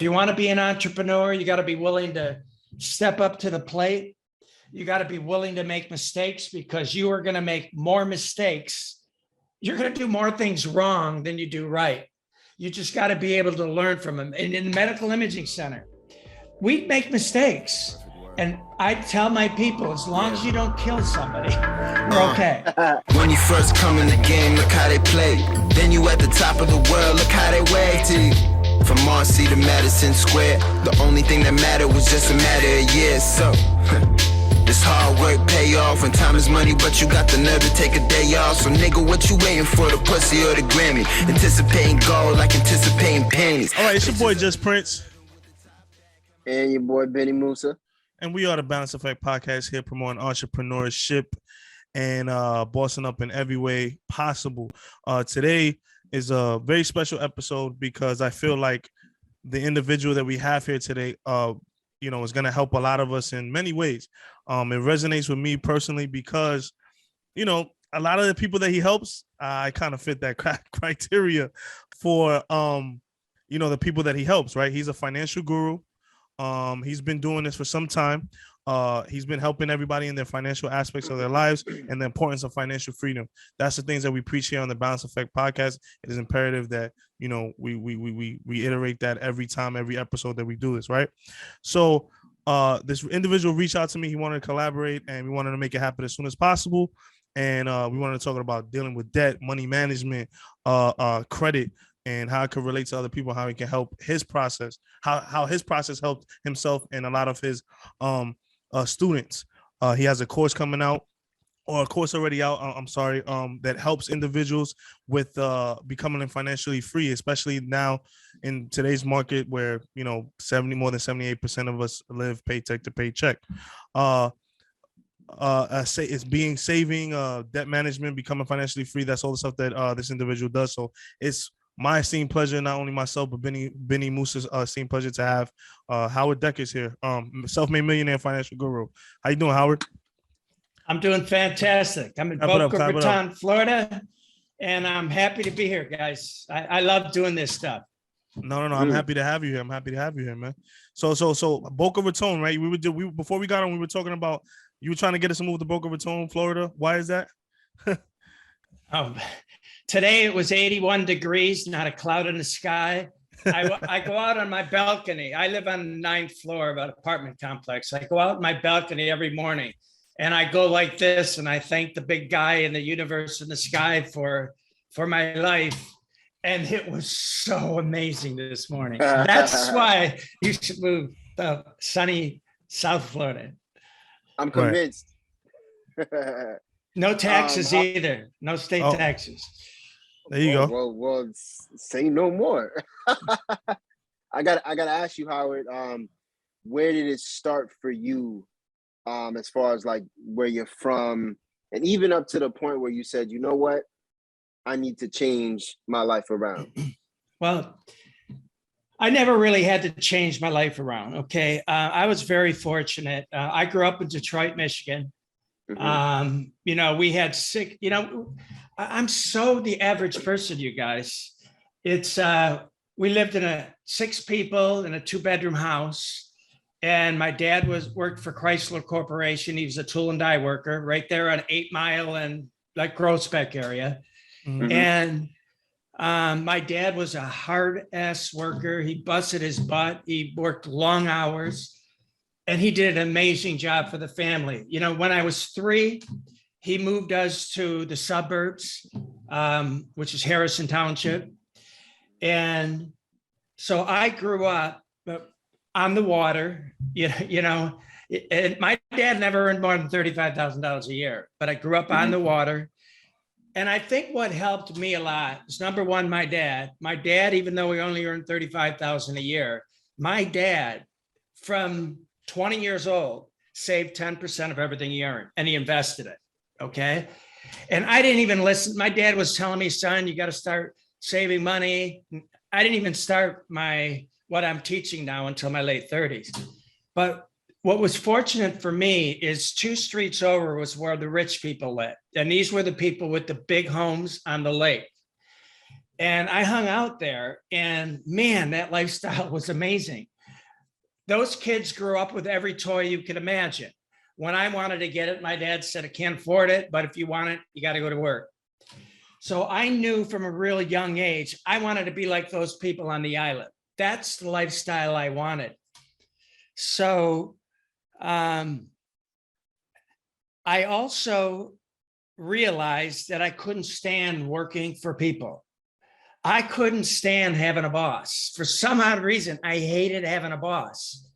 you want to be an entrepreneur, you got to be willing to step up to the plate. You got to be willing to make mistakes, because you are going to make more mistakes. You're going to do more things wrong than you do right. You just got to be able to learn from them. And in the medical imaging center, we make mistakes. And I tell my people, as long as you don't kill somebody, we're okay. When you first come in the game, look how they play. Then you at the top of the world, look how they wave to you. From Marcy to Madison Square, the only thing that mattered was just a matter of years. So, this hard work pay off when time is money, but you got the nerve to take a day off. So nigga, what you waiting for, the pussy or the Grammy? Anticipating gold like anticipating pennies. All right, it's your boy Just Prince. And your boy Benny Musa. And we are the Balance Effect Podcast, here promoting entrepreneurship and bossing up in every way possible. Today is a very special episode because I feel like the individual that we have here today, is going to help a lot of us in many ways. It resonates with me personally because, a lot of the people that he helps, I kind of fit that criteria for, the people that he helps, right? He's a financial guru. He's been doing this for some time. He's been helping everybody in their financial aspects of their lives and the importance of financial freedom. That's the things that we preach here on the Balance Effect Podcast. It is imperative that, we reiterate that every time, every episode that we do this, right? So this individual reached out to me. He wanted to collaborate, and we wanted to make it happen as soon as possible. And we wanted to talk about dealing with debt, money management, credit, and how it could relate to other people, how he can help his process, how his process helped himself and a lot of his students. He has a course coming out, or a course already out, that helps individuals with becoming financially free, especially now in today's market where, more than 78% of us live paycheck to paycheck. It's saving, debt management, becoming financially free. That's all the stuff that this individual does. So it's my esteemed pleasure, not only myself, but Benny Musa's esteemed pleasure to have Howard Dekkers here, Self Made Millionaire financial guru. How you doing, Howard? I'm doing fantastic. I'm in Boca Raton, Florida, and I'm happy to be here, guys. I love doing this stuff. No. I'm happy to have you here, man. So Boca Raton, right? Before we got on, we were talking about you were trying to get us to move to Boca Raton, Florida. Why is that? Today it was 81 degrees, not a cloud in the sky. I go out on my balcony. I live on the 9th floor of an apartment complex. I go out on my balcony every morning, and I go like this, and I thank the big guy in the universe in the sky for my life. And it was so amazing this morning. That's why you should move to sunny South Florida. I'm convinced. Right. No taxes either. No state taxes. There you go. Well, say no more. I gotta ask you, Howard. Where did it start for you? As far as like where you're from, and even up to the point where you said, you know what, I need to change my life around. Well, I never really had to change my life around. Okay, I was very fortunate. I grew up in Detroit, Michigan. Mm-hmm. We had sick, I'm so the average person, you guys. It's, we lived in 6 people in a 2-bedroom house, and my dad worked for Chrysler Corporation. He was a tool and die worker right there on 8 Mile and like Groesbeck area. Mm-hmm. And my dad was a hard ass worker. He busted his butt. He worked long hours. And he did an amazing job for the family. When I was 3, he moved us to the suburbs, which is Harrison Township. And so I grew up on the water, and my dad never earned more than $35,000 a year, but I grew up on the water. And I think what helped me a lot is, number one, my dad, even though he only earned $35,000 a year, my dad from 20 years old, saved 10% of everything he earned, and he invested it. Okay. And I didn't even listen. My dad was telling me, son, you got to start saving money. I didn't even start what I'm teaching now until my late 30s. But what was fortunate for me is 2 streets over was where the rich people lived. And these were the people with the big homes on the lake. And I hung out there, and man, that lifestyle was amazing. Those kids grew up with every toy you could imagine. When I wanted to get it, my dad said, I can't afford it, but if you want it, you got to go to work. So I knew from a really young age, I wanted to be like those people on the island. That's the lifestyle I wanted. So I also realized that I couldn't stand working for people. I couldn't stand having a boss. For some odd reason, I hated having a boss.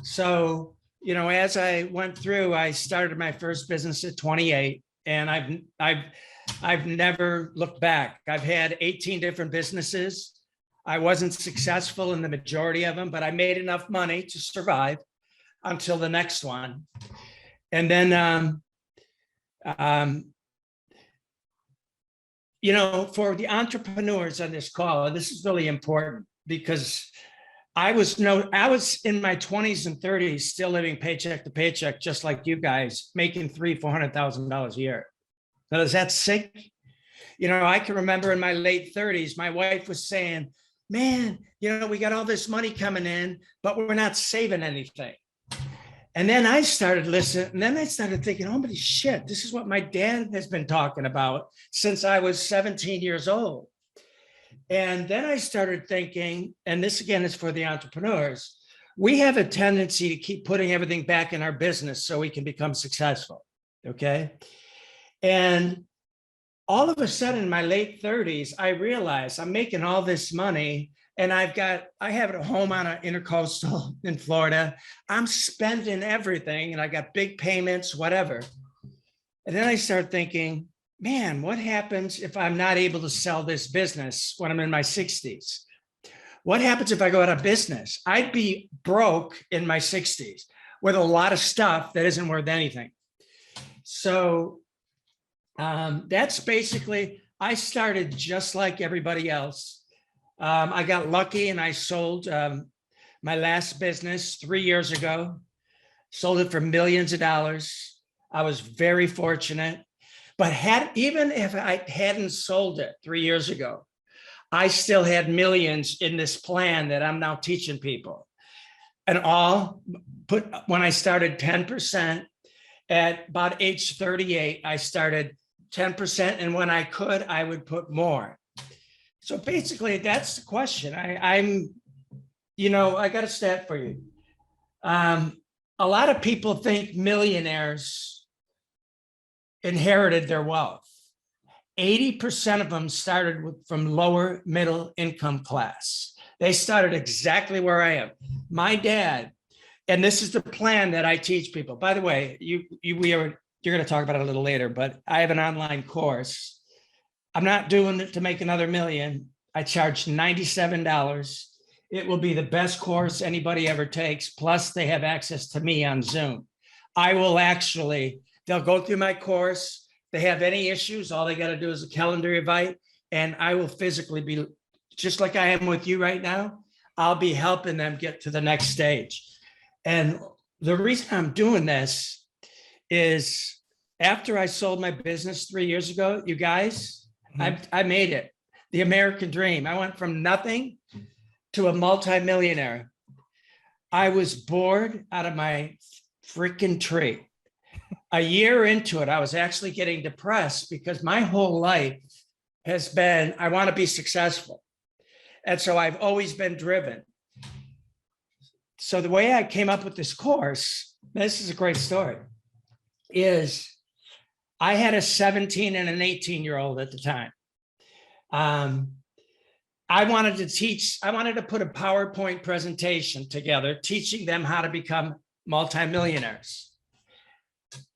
So, as I went through, I started my first business at 28, and I've never looked back. I've had 18 different businesses. I wasn't successful in the majority of them, but I made enough money to survive until the next one. And then, for the entrepreneurs on this call, and this is really important because I was in my 20s and 30s, still living paycheck to paycheck, just like you guys, making $300,000-$400,000 a year. Now, does that sink? I can remember in my late 30s, my wife was saying, man, we got all this money coming in, but we're not saving anything. And then I started listening, and then I started thinking, oh, but shit, this is what my dad has been talking about since I was 17 years old. And then I started thinking, and this again is for the entrepreneurs, we have a tendency to keep putting everything back in our business so we can become successful, okay? And all of a sudden in my late 30s, I realized I'm making all this money, and I have a home on an intercoastal in Florida. I'm spending everything, and I got big payments, whatever. And then I started thinking, man, what happens if I'm not able to sell this business when I'm in my 60s? What happens if I go out of business? I'd be broke in my 60s with a lot of stuff that isn't worth anything. So that's basically, I started just like everybody else. I got lucky and I sold my last business 3 years ago, sold it for millions of dollars. I was very fortunate, but even if I hadn't sold it 3 years ago, I still had millions in this plan that I'm now teaching people. And when I started 10%, at about age 38, I started 10%. And when I could, I would put more. So basically, that's the question. I got a stat for you. A lot of people think millionaires inherited their wealth. 80% of them started from lower middle income class. They started exactly where I am. My dad, and this is the plan that I teach people. By the way, you're going to talk about it a little later, but I have an online course. I'm not doing it to make another million. I charge $97. It will be the best course anybody ever takes. Plus, they have access to me on Zoom. They'll go through my course. If they have any issues, all they got to do is a calendar invite, and I will physically be, just like I am with you right now, I'll be helping them get to the next stage. And the reason I'm doing this is after I sold my business 3 years ago, you guys, I made it. The American dream. I went from nothing to a multimillionaire. I was bored out of my freaking tree. A year into it, I was actually getting depressed because my whole life has been, I want to be successful. And so I've always been driven. So the way I came up with this course, this is a great story, is I had a 17 and an 18-year-old at the time. I wanted to put a PowerPoint presentation together, teaching them how to become multimillionaires.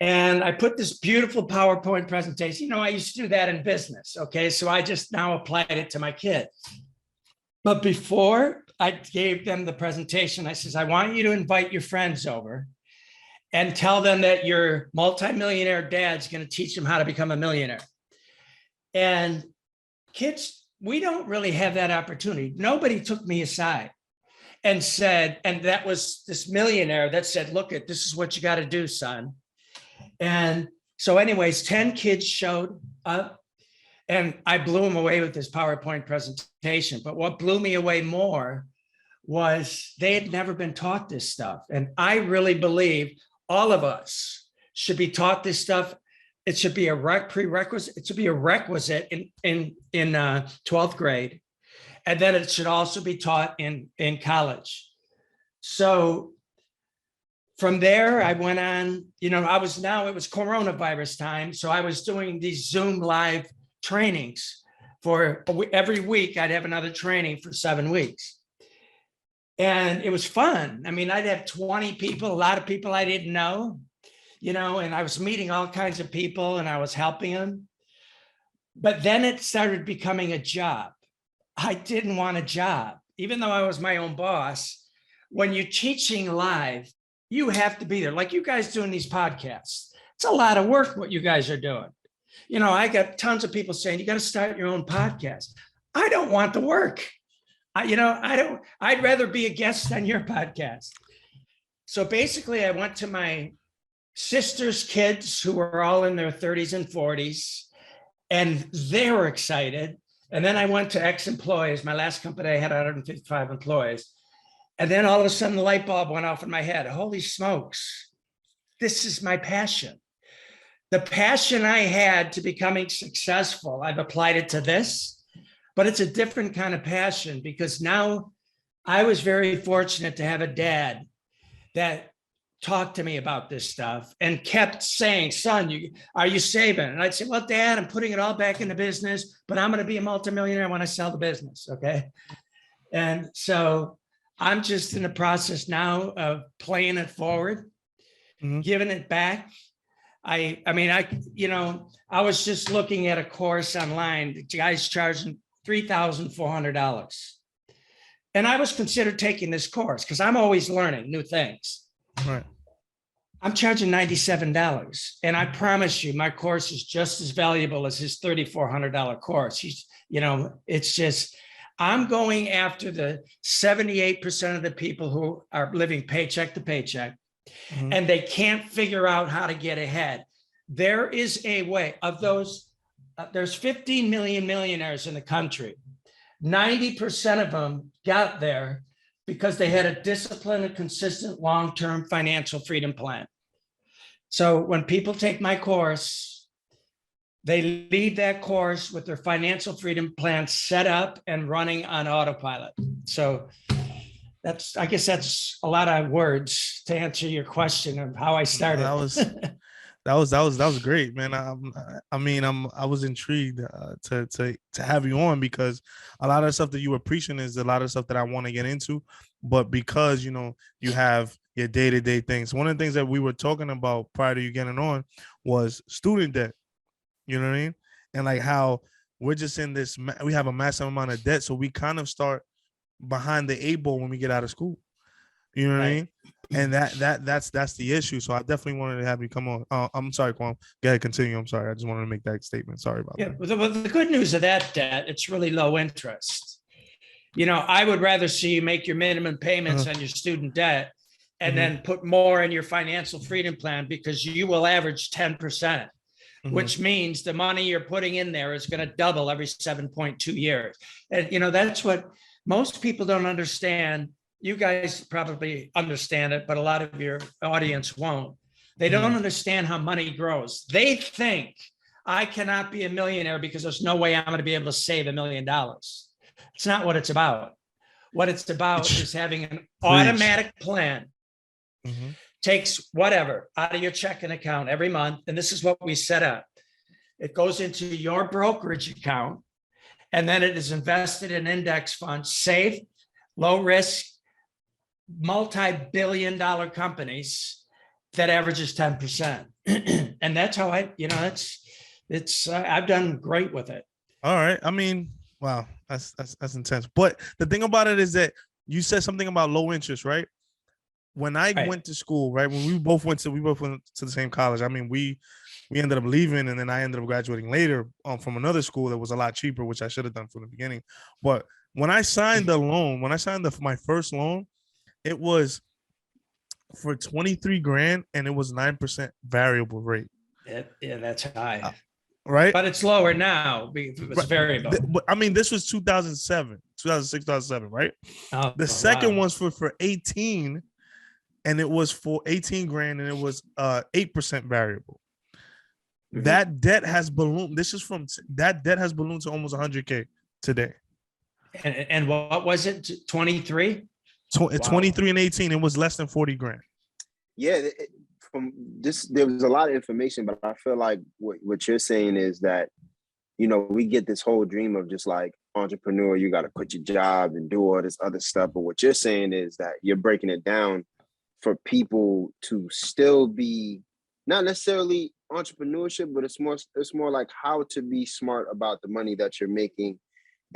And I put this beautiful PowerPoint presentation. I used to do that in business. Okay. So I just now applied it to my kids. But before I gave them the presentation, I says, I want you to invite your friends over and tell them that your multimillionaire dad's going to teach them how to become a millionaire. And kids, we don't really have that opportunity. Nobody took me aside and said, and that was this millionaire that said, look, this is what you got to do, son. And so anyways, 10 kids showed up, And I blew him away with this PowerPoint presentation. But what blew me away more was they had never been taught this stuff. And I really believe all of us should be taught this stuff. It should be a prerequisite. It should be a requisite in 12th grade. And then it should also be taught in college. So from there, I went on, it was coronavirus time. So I was doing these Zoom live trainings for every week. I'd have another training for 7 weeks. And it was fun. I mean, I'd have 20 people, a lot of people I didn't know, and I was meeting all kinds of people and I was helping them. But then it started becoming a job. I didn't want a job, even though I was my own boss. When you're teaching live, you have to be there. Like you guys doing these podcasts. It's a lot of work what you guys are doing. I got tons of people saying, you got to start your own podcast. I don't want the work. I'd rather be a guest on your podcast. So basically I went to my sister's kids who were all in their 30s and 40s, and they were excited. And then I went to ex-employees. My last company, I had 155 employees. And then all of a sudden the light bulb went off in my head. Holy smokes, this is my passion. The passion I had to becoming successful, I've applied it to this, but it's a different kind of passion because now I was very fortunate to have a dad that talked to me about this stuff and kept saying, son, are you saving? And I'd say, well, Dad, I'm putting it all back into business, but I'm going to be a multimillionaire when I sell the business. Okay. And so I'm just in the process now of playing it forward, giving it back. I was just looking at a course online. The guy's charging $3,400. And I was considered taking this course because I'm always learning new things. Right. I'm charging $97. And I promise you, my course is just as valuable as his $3,400 course. It's just, I'm going after the 78% of the people who are living paycheck to paycheck, and they can't figure out how to get ahead. There is a way of those. There's 15 million millionaires in the country. 90% of them got there because they had a disciplined and consistent long-term financial freedom plan. So when people take my course, they leave that course with their financial freedom plan set up and running on autopilot. So I guess that's a lot of words to answer your question of how I started. That was great, man. I was intrigued to have you on because a lot of the stuff that you were preaching is a lot of stuff that I want to get into, but because you have your day-to-day things. One of the things that we were talking about prior to you getting on was student debt. You know what I mean? And like how we're just in this, we have a massive amount of debt, so we kind of start behind the 8 ball when we get out of school. You know what I mean? And that's the issue. So I definitely wanted to have you come on. I'm sorry, Kwame. Go ahead, continue. I'm sorry. I just wanted to make that statement. Sorry about that. Well, the good news of that debt, it's really low interest. I would rather see you make your minimum payments on your student debt and then put more in your financial freedom plan because you will average 10%, which means the money you're putting in there is going to double every 7.2 years. And, that's what most people don't understand. You guys probably understand it, but a lot of your audience won't. They don't understand how money grows. They think I cannot be a millionaire because there's no way I'm going to be able to save $1 million. It's not what it's about. What it's about is having an automatic plan. Takes whatever out of your checking account every month. And this is what we set up. It goes into your brokerage account, and then it is invested in index funds, safe, low risk, multi-billion-dollar companies that averages 10%. And that's how I've done great with it. All right. I mean, wow, that's intense. But the thing about it is that you said something about low interest, right? When I went to school, right? When we both went to the same college. I mean, we ended up leaving, and then I ended up graduating later from another school that was a lot cheaper, which I should have done from the beginning. But when I signed the loan, my first loan, it was for $23,000 and it was 9% variable rate. Yeah, that's high. right? But it's lower now. It was variable. I mean, this was 2006, 2007, right? Oh, The second wow. one's for 18, and it was for 18 grand, and it was 8% variable. Mhm. That debt has ballooned. That debt has ballooned to almost 100K today. And what was it? 23? 23 and 18, it was less than 40 grand. Yeah, from this, there was a lot of information, but I feel like what you're saying is that, you know, we get this whole dream of just like entrepreneur, you got to quit your job and do all this other stuff. But what you're saying is that you're breaking it down for people to still be not necessarily entrepreneurship, but it's more like how to be smart about the money that you're making,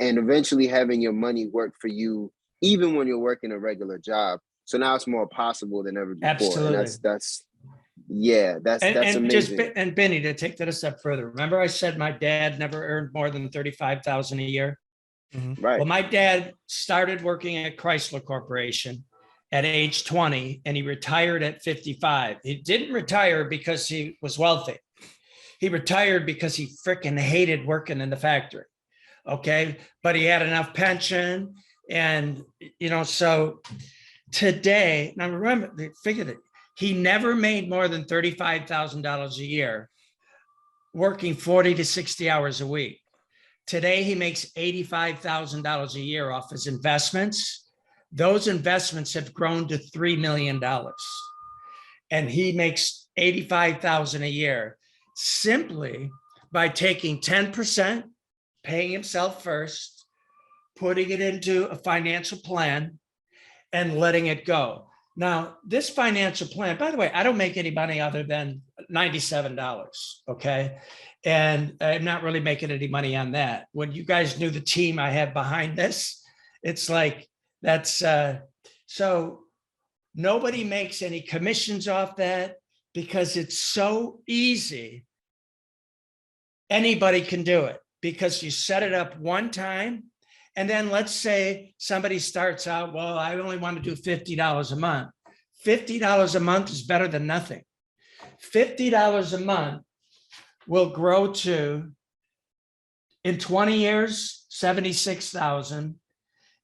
and eventually having your money work for you, even when you're working a regular job. So now it's more possible than ever before. Absolutely. And that's amazing. And Benny, to take that a step further, remember I said my dad never earned more than $35,000 a year. Right. Well, my dad started working at Chrysler Corporation at age 20, and he retired at 55. He didn't retire because he was wealthy. He retired because he freaking hated working in the factory. Okay. But he had enough pension. And, you know, so today, now remember, figure that he never made more than $35,000 a year working 40 to 60 hours a week. Today, he makes $85,000 a year off his investments. Those investments have grown to $3 million. And he makes $85,000 a year simply by taking 10%, paying himself first, putting it into a financial plan, and letting it go. Now, this financial plan, by the way, I don't make any money other than $97, okay? And I'm not really making any money on that. When you guys knew the team I have behind this, it's like, that's, so nobody makes any commissions off that because it's so easy. Anybody can do it because you set it up one time. And then let's say somebody starts out, well, I only want to do $50 a month. $50 a month is better than nothing. $50 a month will grow to, in 20 years, 76,000.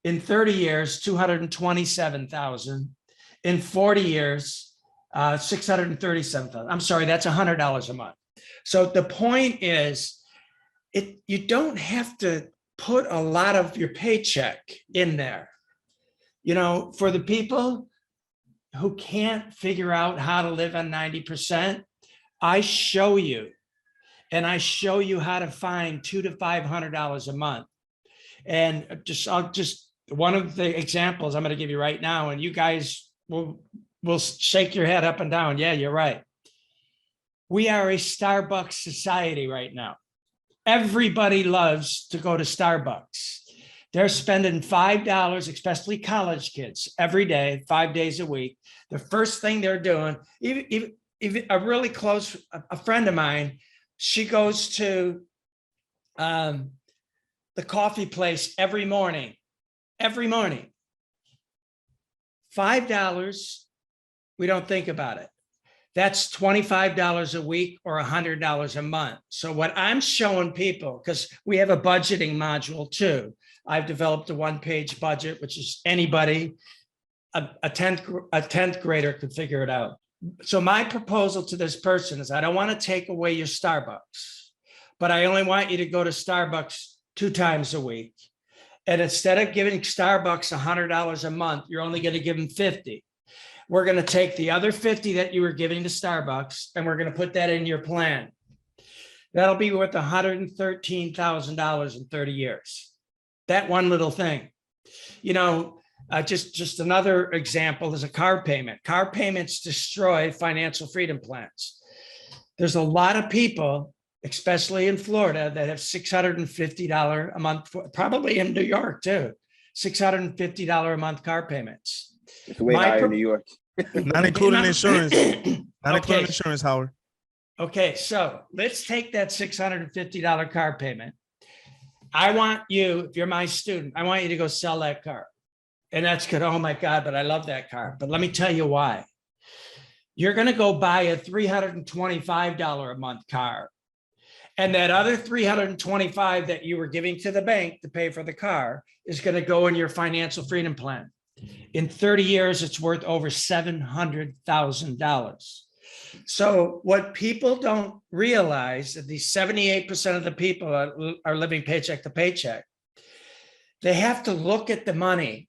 In 30 years, 227,000. In 40 years, 637,000. I'm sorry, that's $100 a month. So the point is, you don't have to put a lot of your paycheck in there. You know, for the people who can't figure out how to live on 90%, I show you, and I show you how to find $200 to $500 a month. And I'll just one of the examples I'm going to give you right now, and you guys will shake your head up and down. Yeah, you're right. We are a Starbucks society right now. Everybody loves to go to Starbucks. They're spending $5, especially college kids, every day, 5 days a week. The first thing they're doing, even a really close, a friend of mine, she goes to the coffee place every morning. $5, we don't think about it. That's $25 a week or $100 a month. So what I'm showing people, because we have a budgeting module too. I've developed a one-page budget, which is anybody, a 10th grader could figure it out. So my proposal to this person is, I don't want to take away your Starbucks, but I only want you to go to Starbucks 2 times a week. And instead of giving Starbucks $100 a month, you're only going to give them $50. We're going to take the other $50 that you were giving to Starbucks, and we're going to put that in your plan. That'll be worth $113,000 in 30 years. That one little thing. You know, just another example is a car payment. Car payments destroy financial freedom plans. There's a lot of people, especially in Florida, that have $650 a month, probably in New York too, $650 a month car payments. It's way higher in New York. Not including insurance. Not including insurance, Howard. Okay, so let's take that $650 car payment. I want you, if you're my student, I want you to go sell that car. And that's good. Oh my God, but I love that car. But let me tell you why. You're going to go buy a $325 a month car. And that other 325 that you were giving to the bank to pay for the car is going to go in your financial freedom plan. In 30 years, it's worth over $700,000. So what people don't realize that these 78% of the people are living paycheck to paycheck. They have to look at the money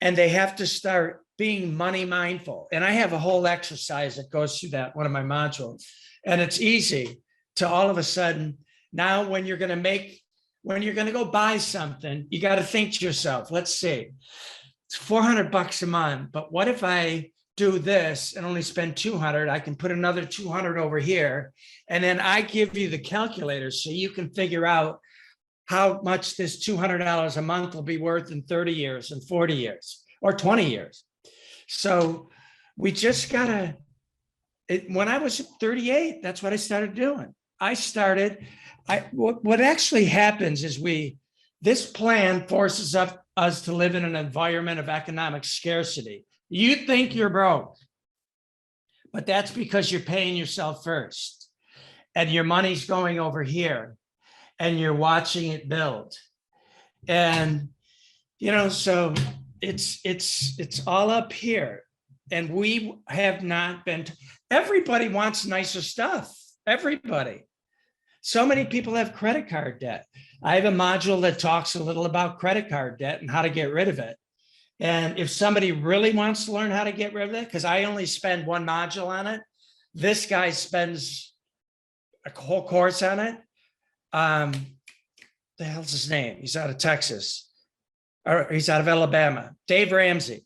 and they have to start being money mindful. And I have a whole exercise that goes through that, one of my modules. And it's easy to all of a sudden, now when you're going to go buy something, you got to think to yourself, let's see, it's $400 a month, but what if I do this and only spend 200, I can put another 200 over here. And then I give you the calculator so you can figure out how much this $200 a month will be worth in 30 years and 40 years or 20 years. So we just gotta, when I was 38, that's what I started doing. What actually happens is this plan forces us to live in an environment of economic scarcity. You think you're broke, but that's because you're paying yourself first and your money's going over here and you're watching it build. And, so it's all up here. And we have not been, everybody wants nicer stuff. Everybody. So many people have credit card debt. I have a module that talks a little about credit card debt and how to get rid of it. And if somebody really wants to learn how to get rid of it, because I only spend one module on it, this guy spends a whole course on it. The hell's his name? He's out of Texas, or he's out of Alabama. Dave Ramsey.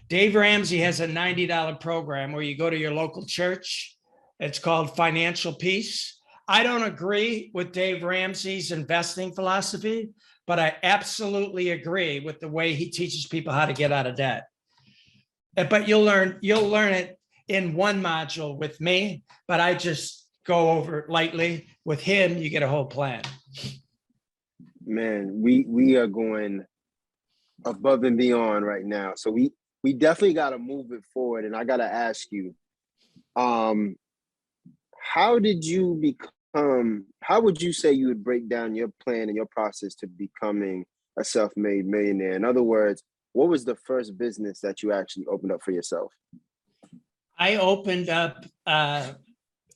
Dave Ramsey has a $90 program where you go to your local church. It's called Financial Peace. I don't agree with Dave Ramsey's investing philosophy, but I absolutely agree with the way he teaches people how to get out of debt. But you'll learn it in one module with me, but I just go over it lightly. With him, you get a whole plan. Man, we are going above and beyond right now. So we definitely got to move it forward. And I got to ask you, how did you how would you say you would break down your plan and your process to becoming a self-made millionaire? In other words, what was the first business that you actually opened up for yourself? I opened up,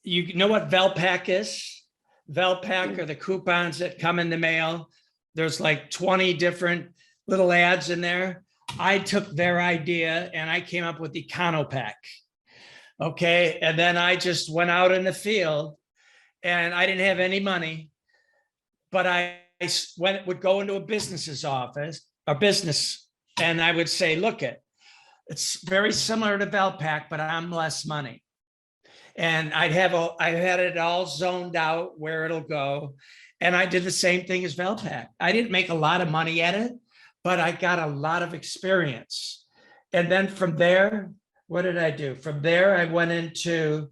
you know what Velpack is? Velpack are the coupons that come in the mail. There's like 20 different little ads in there. I took their idea and I came up with Econopack. Okay. And then I just went out in the field and I didn't have any money, but I would go into a business's office, a business, and I would say, look, it's very similar to Velpack, but I'm less money. And I had it all zoned out where it'll go. And I did the same thing as Velpack. I didn't make a lot of money at it, but I got a lot of experience. And then from there, what did I do? From there, I went into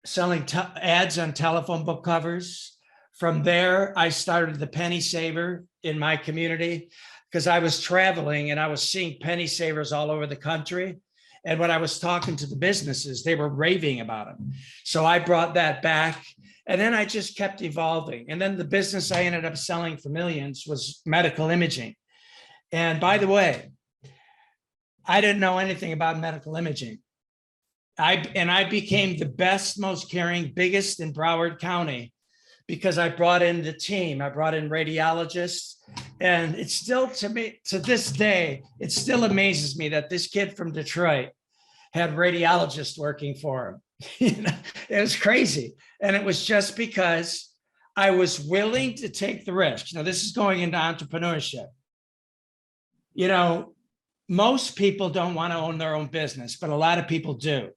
selling ads on telephone book covers. From there, I started the Penny Saver in my community because I was traveling and I was seeing penny savers all over the country. And when I was talking to the businesses, they were raving about them. So I brought that back. And then I just kept evolving. And then the business I ended up selling for millions was medical imaging. And by the way, I didn't know anything about medical imaging. I became the best, most caring, biggest in Broward County because I brought in the team. I brought in radiologists. And it's still, to me, to this day, it still amazes me that this kid from Detroit had radiologists working for him. It was crazy. And it was just because I was willing to take the risk. Now, this is going into entrepreneurship. Most people don't want to own their own business, but a lot of people do.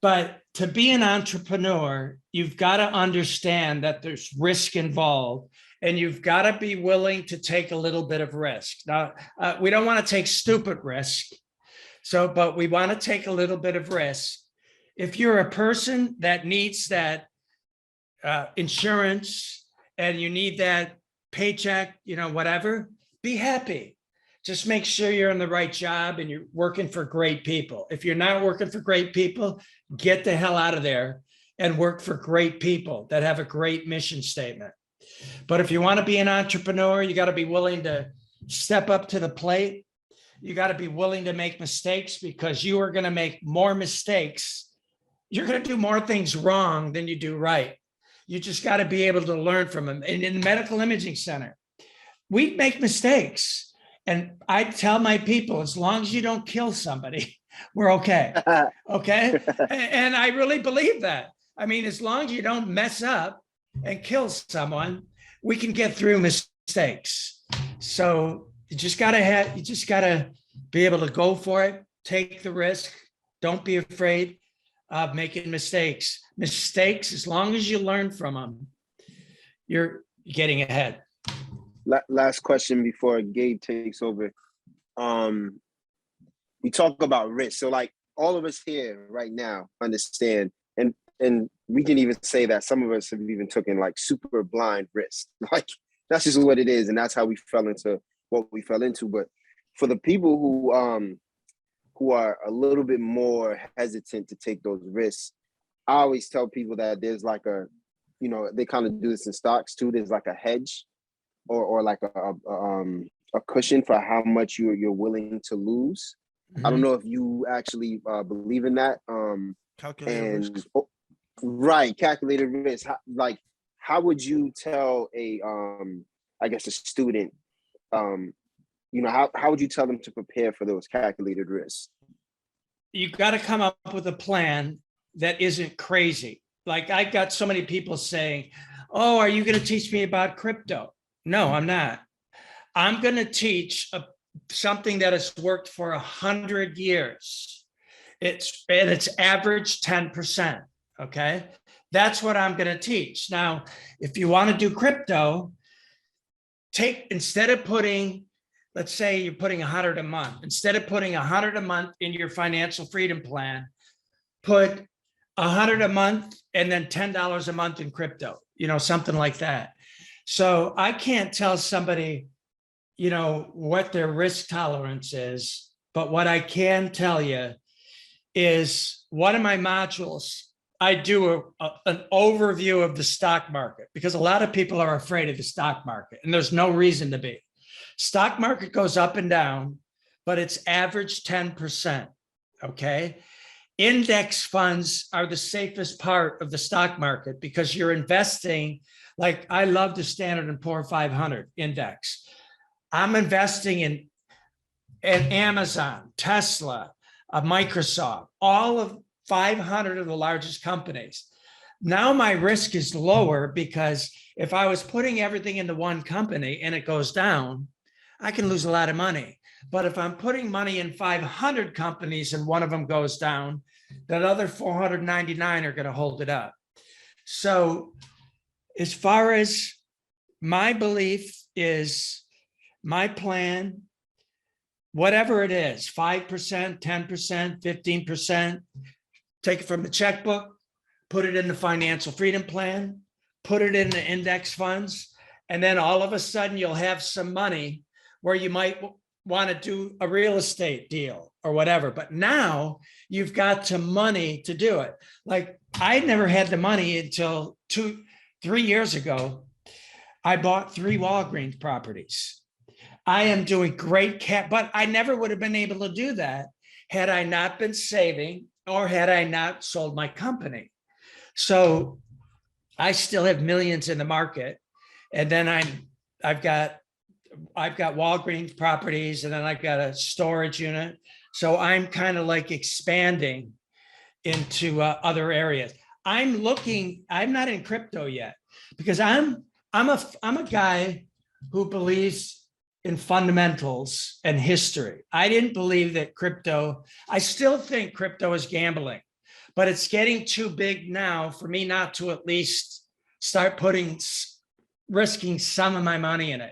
But to be an entrepreneur, you've got to understand that there's risk involved and you've got to be willing to take a little bit of risk. Now, we don't want to take stupid risk. But we want to take a little bit of risk. If you're a person that needs that insurance and you need that paycheck, whatever, be happy. Just make sure you're in the right job and you're working for great people. If you're not working for great people, get the hell out of there and work for great people that have a great mission statement. But if you want to be an entrepreneur, you got to be willing to step up to the plate. You got to be willing to make mistakes, because you are going to make more mistakes. You're going to do more things wrong than you do right. You just got to be able to learn from them. And in the medical imaging center, we make mistakes. And I tell my people, as long as you don't kill somebody, we're okay. Okay. And I really believe that. I mean, as long as you don't mess up and kill someone, we can get through mistakes. So you just gotta be able to go for it, take the risk. Don't be afraid of making mistakes. Mistakes, as long as you learn from them, you're getting ahead. Last question before Gabe takes over. We talk about risk. So like all of us here right now understand, and we can even say that some of us have even taken like super blind risks. Like that's just what it is. And that's how we fell into what we fell into. But for the people who are a little bit more hesitant to take those risks, I always tell people that there's like they kind of do this in stocks too. There's like a hedge or like a cushion for how much you're willing to lose. Mm-hmm. I don't know if you actually believe in that. Calculated risk. Right, calculated risk. How would you tell a student, how would you tell them to prepare for those calculated risks? You got to come up with a plan that isn't crazy. Like I got so many people saying, "Oh, are you going to teach me about crypto?" No, I'm not. I'm going to teach something that has worked for 100 years. It's average 10%. Okay. That's what I'm going to teach. Now, if you want to do crypto, instead of putting, let's say you're putting 100 a month, instead of putting 100 a month in your financial freedom plan, put 100 a month and then $10 a month in crypto, something like that. So I can't tell somebody, what their risk tolerance is, but what I can tell you is one of my modules, I do an overview of the stock market, because a lot of people are afraid of the stock market, and there's no reason to be. Stock market goes up and down, but it's average 10%. Okay. Index funds are the safest part of the stock market, because you're investing. Like I love the Standard & Poor 500 index. I'm investing in Amazon, Tesla, Microsoft, all of 500 of the largest companies. Now my risk is lower, because if I was putting everything into one company and it goes down, I can lose a lot of money. But if I'm putting money in 500 companies and one of them goes down, that other 499 are going to hold it up. So as far as my belief is, my plan, whatever it is, 5%, 10%, 15%, take it from the checkbook, put it in the financial freedom plan, put it in the index funds, and then all of a sudden you'll have some money where you might want to do a real estate deal or whatever. But now you've got some money to do it. Like I never had the money until 3 years ago. I bought 3 Walgreens properties. I am doing great but I never would have been able to do that had I not been saving or had I not sold my company. So I still have millions in the market. And then I've got Walgreens properties, and then I've got a storage unit. So I'm kind of like expanding into other areas. I'm not in crypto yet, because I'm a guy who believes in fundamentals and history. I didn't believe that I still think crypto is gambling, but it's getting too big now for me not to at least start risking some of my money in it.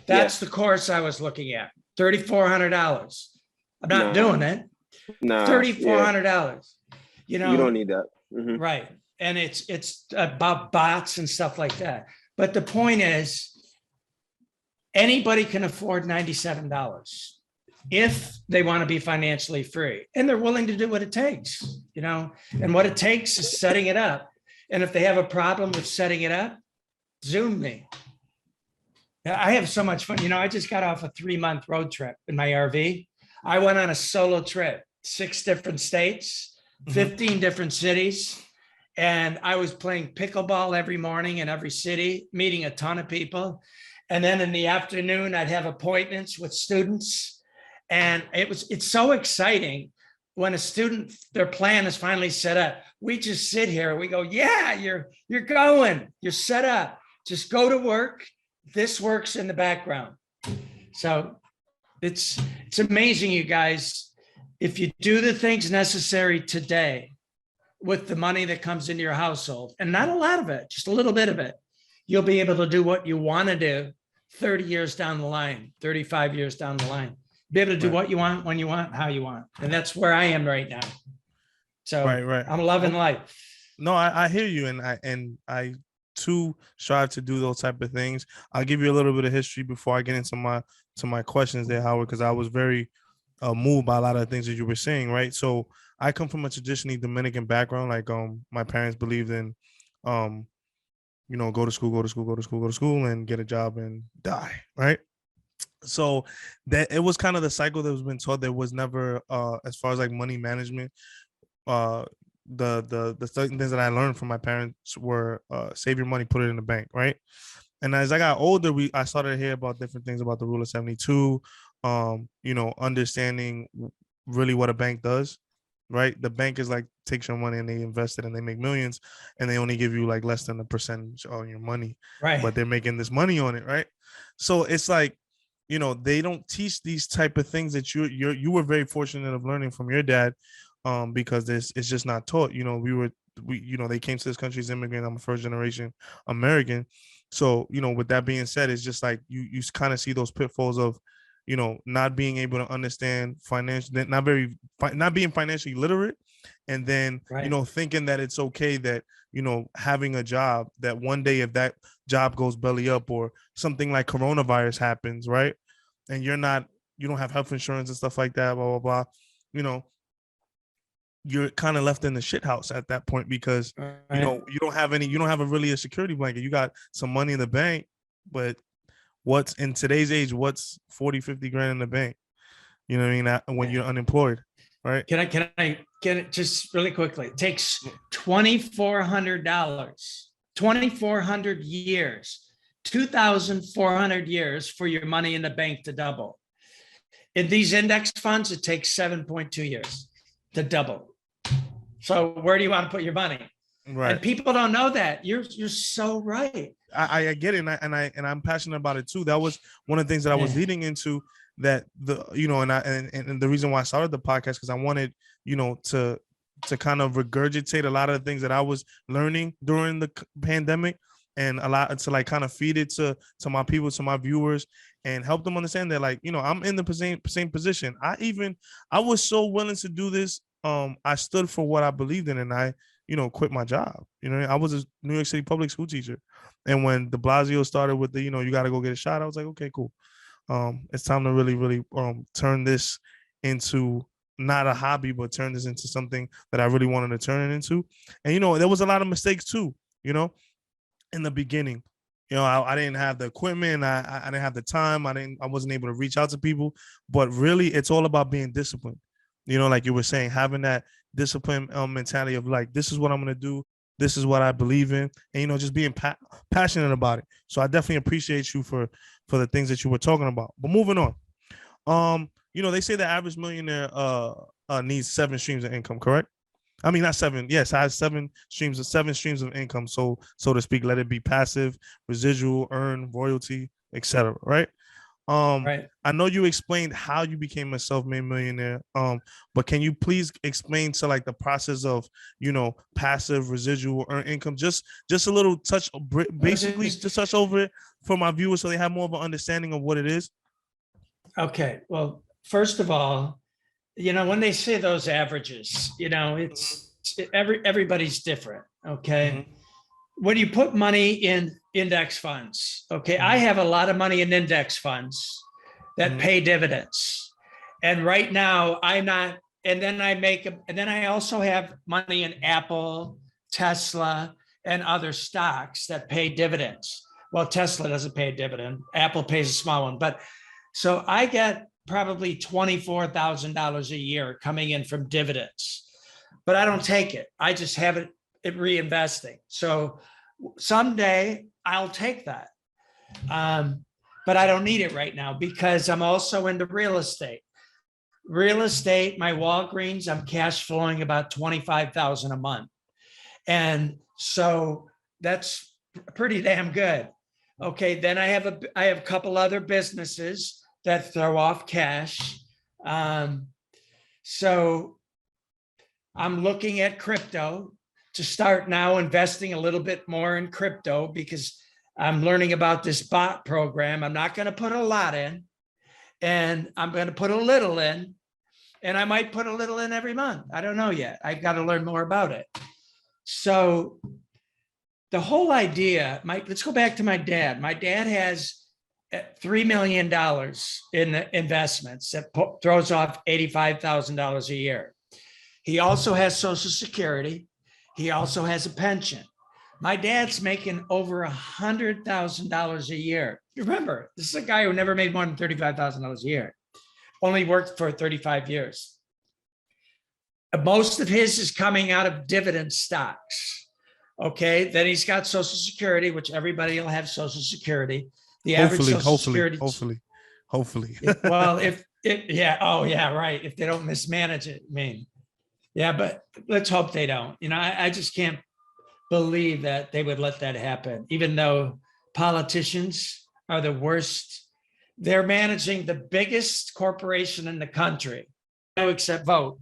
That's the course I was looking at, $3,400. I'm not doing it. No, $3,400. You don't need that. Mm-hmm. Right. And it's about bots and stuff like that. But the point is, anybody can afford $97. if they want to be financially free, and they're willing to do what it takes, and what it takes is setting it up. And if they have a problem with setting it up, Zoom me. I have so much fun. I just got off a 3-month road trip in my RV. I went on a solo trip, 6 different states, 15 different cities. And I was playing pickleball every morning in every city, meeting a ton of people. And then in the afternoon, I'd have appointments with students. And it's so exciting when a student, their plan is finally set up. We just sit here, we go, yeah, you're going, you're set up. Just go to work. This works in the background. So it's amazing, you guys. If you do the things necessary today with the money that comes into your household, and not a lot of it, just a little bit of it, you'll be able to do what you want to do 30 years down the line, 35 years down the line. Be able to do what you want, when you want, how you want. And that's where I am right now. So right. I'm loving life. No, I hear you. And I too strive to do those type of things. I'll give you a little bit of history before I get into my questions there, Howard, because I was very moved by a lot of the things that you were saying, right? So I come from a traditionally Dominican background. Like my parents believed in go to school and get a job and die, right? So that it was kind of the cycle that was been taught. There was never as far as like money management, the certain things that I learned from my parents were save your money, put it in the bank, right? And as I got older, I started to hear about different things about the rule of 72, understanding really what a bank does, right? The bank is like takes your money and they invest it and they make millions, and they only give you like less than a percentage on your money, right? But they're making this money on it, right? So it's like, they don't teach these type of things that you were very fortunate of learning from your dad, because it's just not taught. They came to this country as immigrant. I'm a first generation American. So, with that being said, it's just like you kind of see those pitfalls of, not being able to understand not being financially literate. And then, right. Thinking that it's okay that, having a job, that one day if that job goes belly up or something like coronavirus happens, right? And you don't have health insurance and stuff like that, blah, blah, blah, you're kind of left in the shit house at that point because, right. You don't have a security blanket. You got some money in the bank, but what's in today's age, what's 40, 50 grand in the bank? You know what I mean? When you're unemployed, right? Can I get it just really quickly? It takes $2,400, 2,400 years, 2,400 years for your money in the bank to double. In these index funds, it takes 7.2 years to double. So where do you want to put your money? Right. And people don't know that. You're so right. I get it, and I'm passionate about it too. That was one of the things that I was leading into. That and the reason why I started the podcast, because I wanted to kind of regurgitate a lot of the things that I was learning during the pandemic, and a lot to like kind of feed it to my people, to my viewers, and help them understand that I'm in the same position. I was so willing to do this. I stood for what I believed in, and I quit my job. I was a New York City public school teacher, and when de Blasio started with the you got to go get a shot, I was like, okay, cool. It's time to really, really turn this into not a hobby, but turn this into something that I really wanted to turn it into. And, there was a lot of mistakes too, in the beginning. I didn't have the equipment. I didn't have the time. I wasn't able to reach out to people, but really it's all about being disciplined. Like you were saying, having that discipline mentality of like, this is what I'm going to do. This is what I believe in, and, just being passionate about it. So I definitely appreciate you for the things that you were talking about. But moving on, they say the average millionaire needs 7 streams of income, correct? I mean, not 7. Yes, I have 7 streams of income. So to speak, let it be passive, residual, earn, royalty, etc. Right? Right. I know you explained how you became a self-made millionaire. But can you please explain to like the process of, passive, residual, earn income? Just a little touch, basically just touch over it for my viewers so they have more of an understanding of what it is. Okay. Well, first of all, when they say those averages, it's everybody's different. Okay. Mm-hmm. When you put money in index funds, okay, I have a lot of money in index funds that pay dividends. And right now I'm not, and then and then I also have money in Apple, Tesla, and other stocks that pay dividends. Well, Tesla doesn't pay a dividend. Apple pays a small one, but so I get probably $24,000 a year coming in from dividends, but I don't take it. I just have it reinvesting. So someday I'll take that. But I don't need it right now because I'm also into real estate. Real estate, my Walgreens, I'm cash flowing about $25,000 a month. And so that's pretty damn good. Okay, then I have a couple other businesses that throw off cash. So I'm looking at crypto to start now investing a little bit more in crypto because I'm learning about this bot program. I'm not going to put a lot in, and I'm going to put a little in, and I might put a little in every month. I don't know yet. I've got to learn more about it. So the whole idea, let's go back to my dad. My dad has $3 million in investments that throws off $85,000 a year. He also has Social Security. He also has a pension. My dad's making over $100,000 a year. Remember, this is a guy who never made more than $35,000 a year, only worked for 35 years. Most of his is coming out of dividend stocks. Okay, then he's got Social Security, which everybody will have Social Security. The average Social Security. Hopefully. Well, right. If they don't mismanage it, I mean, yeah, but let's hope they don't. I just can't believe that they would let that happen, even though politicians are the worst. They're managing the biggest corporation in the country, except vote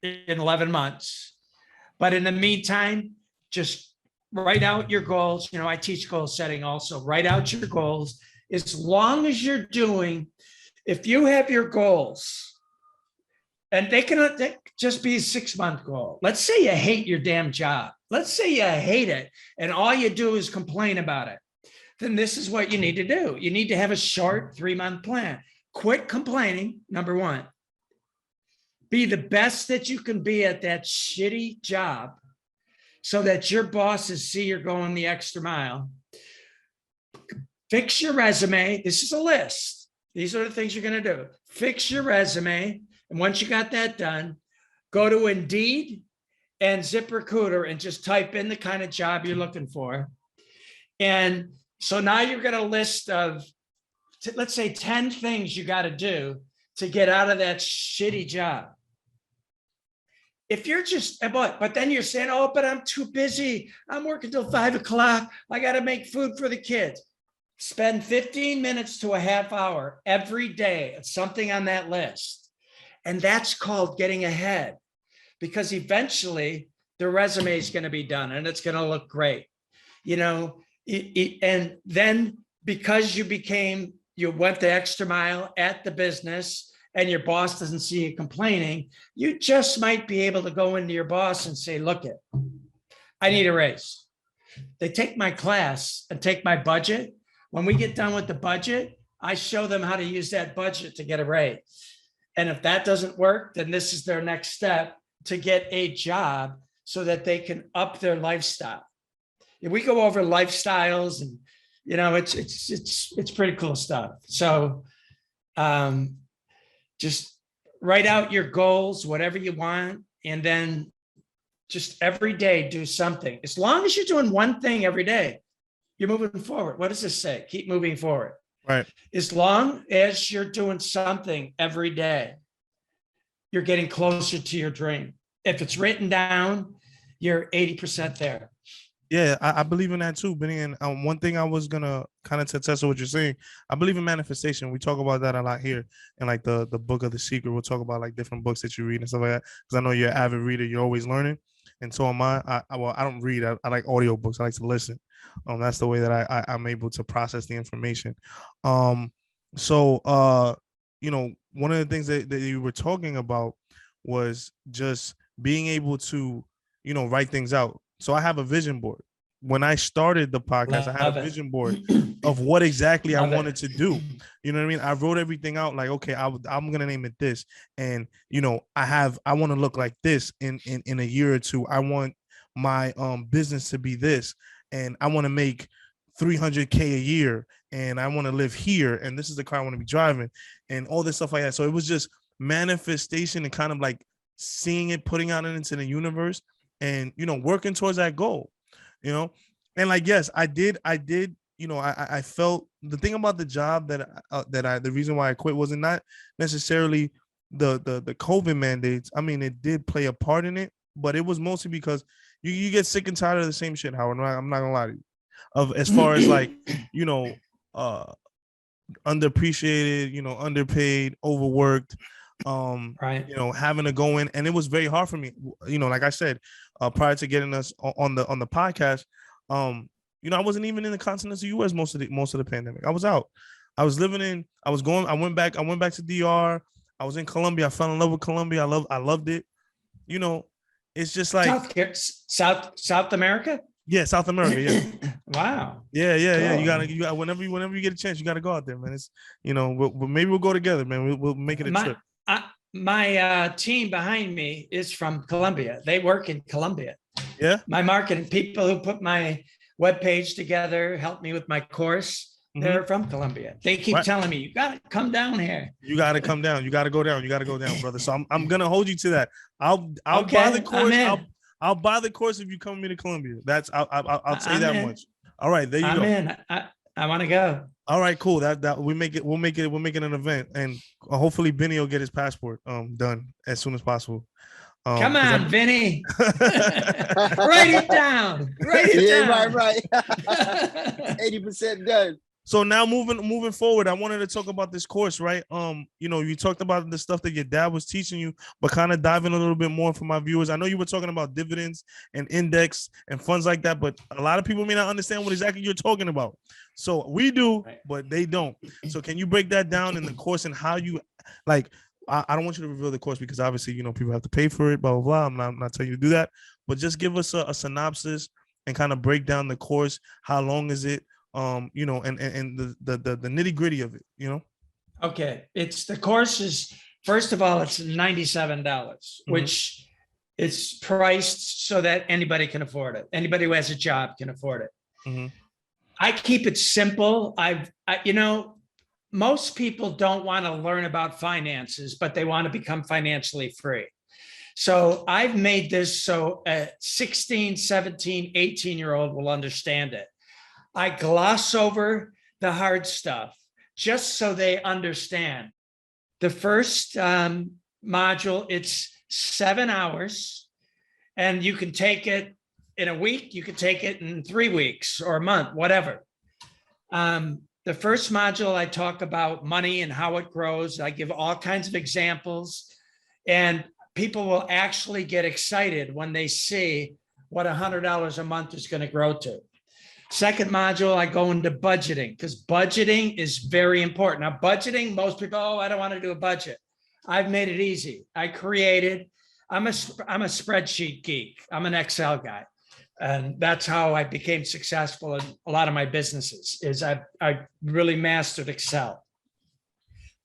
in 11 months. But in the meantime, just write out your goals. I teach goal setting also. Write out your goals. As long as you're if you have your goals, and they cannot just be a 6-month goal. Let's say you hate your damn job. Let's say you hate it and all you do is complain about it. Then this is what you need to do. You need to have a short 3-month plan. Quit complaining, number one. Be the best that you can be at that shitty job so that your bosses see you're going the extra mile. Fix your resume. This is a list. These are the things you're going to do. Fix your resume. And once you got that done, go to Indeed and ZipRecruiter and just type in the kind of job you're looking for. And so now you've got a list of, let's say, 10 things you got to do to get out of that shitty job. If you're but then you're saying, oh, but I'm too busy. I'm working till 5 o'clock. I got to make food for the kids. Spend 15 minutes to a half hour every day at something on that list. And that's called getting ahead, because eventually the resume is going to be done and it's going to look great. And then because you went the extra mile at the business and your boss doesn't see you complaining, you just might be able to go into your boss and say, look, I need a raise. They take my class and take my budget. When we get done with the budget, I show them how to use that budget to get a raise. And if that doesn't work, then this is their next step to get a job so that they can up their lifestyle. If we go over lifestyles and, it's pretty cool stuff. So just write out your goals, whatever you want, and then just every day do something. As long as you're doing one thing every day, you're moving forward. What does this say? Keep moving forward. Right. As long as you're doing something every day, you're getting closer to your dream. If it's written down, you're 80% there. Yeah, I believe in that too, Benny. And one thing I was gonna kind of test what you're saying, I believe in manifestation. We talk about that a lot here, and like the book of The Secret. We'll talk about like different books that you read and stuff like that. Because I know you're an avid reader, you're always learning, and so am I. I don't read. I like audiobooks. I like to listen. That's the way that I'm able to process the information. So one of the things that you were talking about was just being able to, write things out. So I have a vision board when I started the podcast, I had a vision board of what exactly I wanted to do. You know what I mean? I wrote everything out like, okay, I'm going to name it this. And, you know, I want to look like this in a year or two. I want my business to be this. And I want to make $300K a year. And I want to live here. And this is the car I want to be driving and all this stuff like that. So it was just manifestation and kind of like seeing it, putting out into the universe and, you know, working towards that goal. You know, and like, yes, I did, you know, I felt the thing about the job the reason why I quit wasn't not necessarily the COVID mandates. I mean, it did play a part in it, but it was mostly because you get sick and tired of the same shit, Howard. I'm not gonna lie to you. Of as far as like, you know, underappreciated, you know, underpaid, overworked, right. You know, having to go in, and it was very hard for me. You know, like I said, prior to getting us on the podcast, you know, I wasn't even in the continental US most of the pandemic. I was out. I was living in. I went back to DR. I was in Colombia. I fell in love with Colombia. I loved it. You know, it's just like South America. Yeah, South America. Yeah. Wow. Yeah. You got whenever you get a chance, you got to go out there, man. It's, you know, maybe we'll go together, man. We'll make it a trip. My team behind me is from Colombia. They work in Colombia. Yeah. My marketing people who put my webpage together, help me with my course. They're from Colombia. They keep telling me, you got to come down here. You got to come down. You got to go down. You got to go down, brother. So I'm going to hold you to that. I'll buy the course. I'll buy the course if you come with me to Colombia. That's I'll say that much. All right, there you go. I'm in. I want to go. All right, cool. That we'll make it an event, and hopefully Benny will get his passport done as soon as possible. Come on, Vinny. Write it down. Right. 80% done. So now moving forward, I wanted to talk about this course, right? You know, you talked about the stuff that your dad was teaching you, but kind of diving a little bit more for my viewers. I know you were talking about dividends and index and funds like that, but a lot of people may not understand what exactly you're talking about. So we do, but they don't. So can you break that down in the course and how you like? I don't want you to reveal the course because obviously, you know, people have to pay for it, blah, blah, blah. I'm not telling you to do that, but just give us a synopsis and kind of break down the course. How long is it? You know, and the nitty gritty of it, you know? Okay. The course is, first of all, it's $97, which it's priced so that anybody can afford it. Anybody who has a job can afford it. I keep it simple. You know, most people don't want to learn about finances, but they want to become financially free. So I've made this so a 16, 17, 18-year-old will understand it. I gloss over the hard stuff just so they understand. The first module, it's 7 hours, and you can take it in a week, you can take it in 3 weeks or a month, whatever. The first module, I talk about money and how it grows. I give all kinds of examples, and people will actually get excited when they see what $100 a month is going to grow to. Second module, I go into budgeting because budgeting is very important. Now, budgeting, most people, I don't want to do a budget. I've made it easy. I'm a spreadsheet geek. I'm an Excel guy. And that's how I became successful in a lot of my businesses is I really mastered Excel.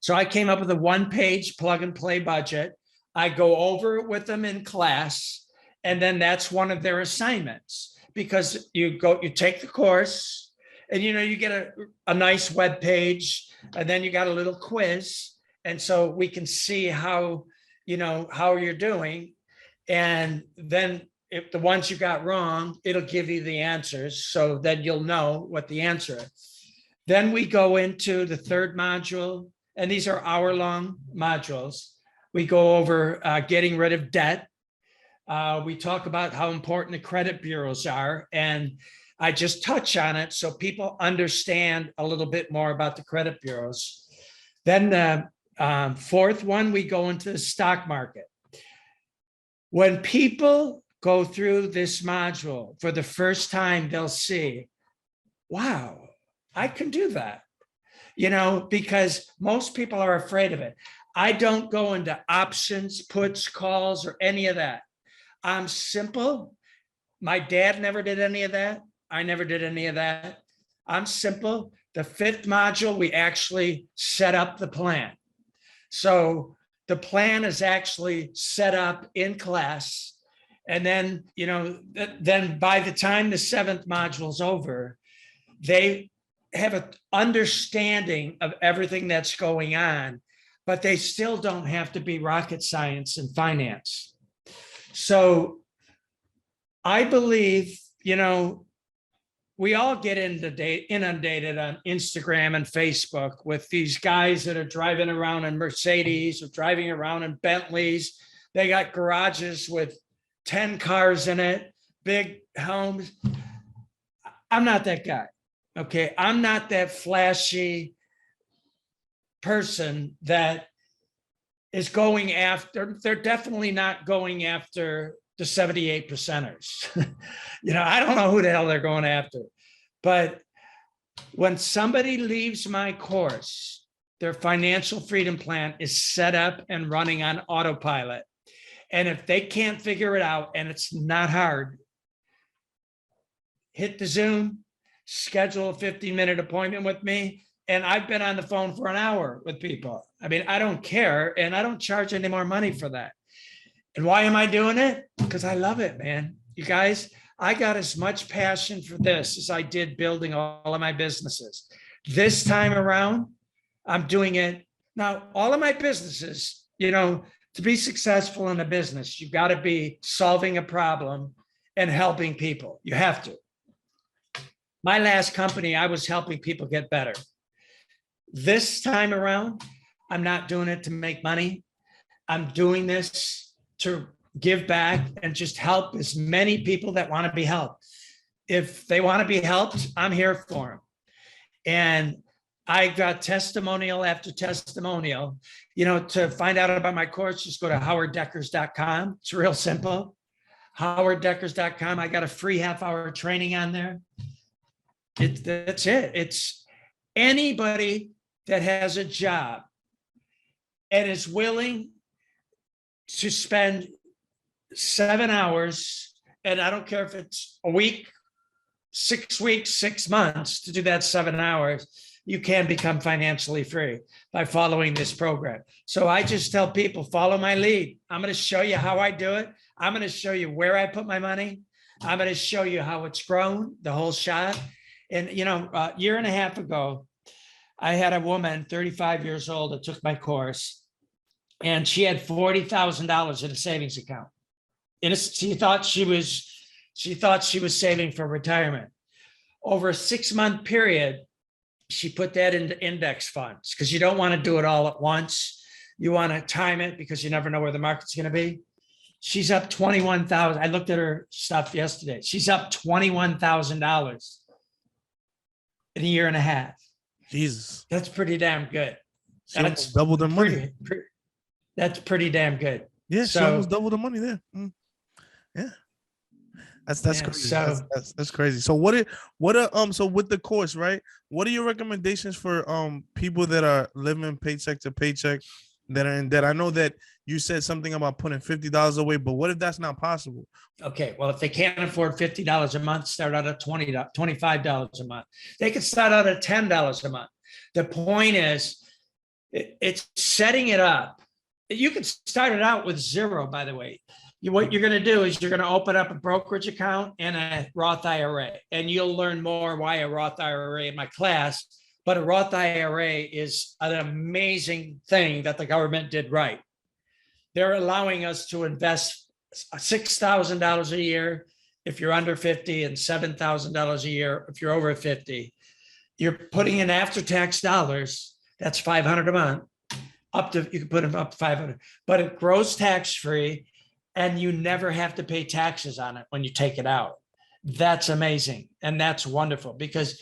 So I came up with a 1-page plug and play budget. I go over it with them in class, and then that's one of their assignments. Because you take the course and, you know, you get a nice web page and then you got a little quiz. And so we can see how you're doing. And then if the ones you got wrong, it'll give you the answers. So then you'll know what the answer is. Then we go into the third module, and these are hour-long modules. We go over getting rid of debt. We talk about how important the credit bureaus are, and I just touch on it so people understand a little bit more about the credit bureaus. Then the fourth one, we go into the stock market. When people go through this module for the first time, they'll see, wow, I can do that, you know, because most people are afraid of it. I don't go into options, puts, calls, or any of that. I'm simple. My dad never did any of that. I never did any of that. I'm simple. The 5th module, we actually set up the plan. So the plan is actually set up in class. And then, then by the time the 7th module is over, they have an understanding of everything that's going on, but they still don't have to be rocket science and finance. So I believe, we all get inundated on Instagram and Facebook with these guys that are driving around in Mercedes or driving around in Bentleys. They got garages with 10 cars in it, big homes. I'm not that guy. Okay. I'm not that flashy person that is going after, they're definitely not going after the 78 percenters. I don't know who the hell they're going after, but when somebody leaves my course, their financial freedom plan is set up and running on autopilot. And if they can't figure it out, and it's not hard, hit the Zoom, schedule a 15-minute appointment with me. And I've been on the phone for an hour with people. I mean, I don't care. And I don't charge any more money for that. And why am I doing it? Because I love it, man. You guys, I got as much passion for this as I did building all of my businesses. This time around, I'm doing it. Now, all of my businesses, to be successful in a business, you've got to be solving a problem and helping people. You have to. My last company, I was helping people get better. This time around, I'm not doing it to make money. I'm doing this to give back and just help as many people that want to be helped. If they want to be helped, I'm here for them. And I got testimonial after testimonial. To find out about my course, just go to howarddeckers.com. It's real simple. howarddeckers.com. I got a free half-hour training on there. That's it. It's anybody that has a job and is willing to spend 7 hours, and I don't care if it's a week, 6 weeks, 6 months to do that 7 hours, you can become financially free by following this program. So I just tell people, follow my lead. I'm going to show you how I do it. I'm going to show you where I put my money. I'm going to show you how it's grown, the whole shot. And, a year and a half ago, I had a woman, 35 years old, that took my course, and she had $40,000 in a savings account. And she thought she was saving for retirement. Over a 6-month period, she put that into index funds, because you don't want to do it all at once. You want to time it, because you never know where the market's going to be. She's up $21,000. I looked at her stuff yesterday. She's up $21,000 in a year and a half. Jesus, that's pretty damn good. That's double the money. That's pretty damn good. Yeah, she almost doubled the money there. Yeah, that's crazy. So, that's crazy. So so with the course, right? What are your recommendations for people that are living paycheck to paycheck, that are in debt? I know that you said something about putting $50 away, but what if that's not possible? Okay, well, if they can't afford $50 a month, start out at $25 a month. They could start out at $10 a month. The point is, it's setting it up. You can start it out with zero, by the way. What you're going to do is you're going to open up a brokerage account and a Roth IRA, and you'll learn more why a Roth IRA in my class. But a Roth IRA is an amazing thing that the government did right. They're allowing us to invest $6,000 a year if you're under 50, and $7,000 a year if you're over 50. You're putting in after-tax dollars. That's $500 a month. You can put them up to $500, but it grows tax-free, and you never have to pay taxes on it when you take it out. That's amazing, and that's wonderful, because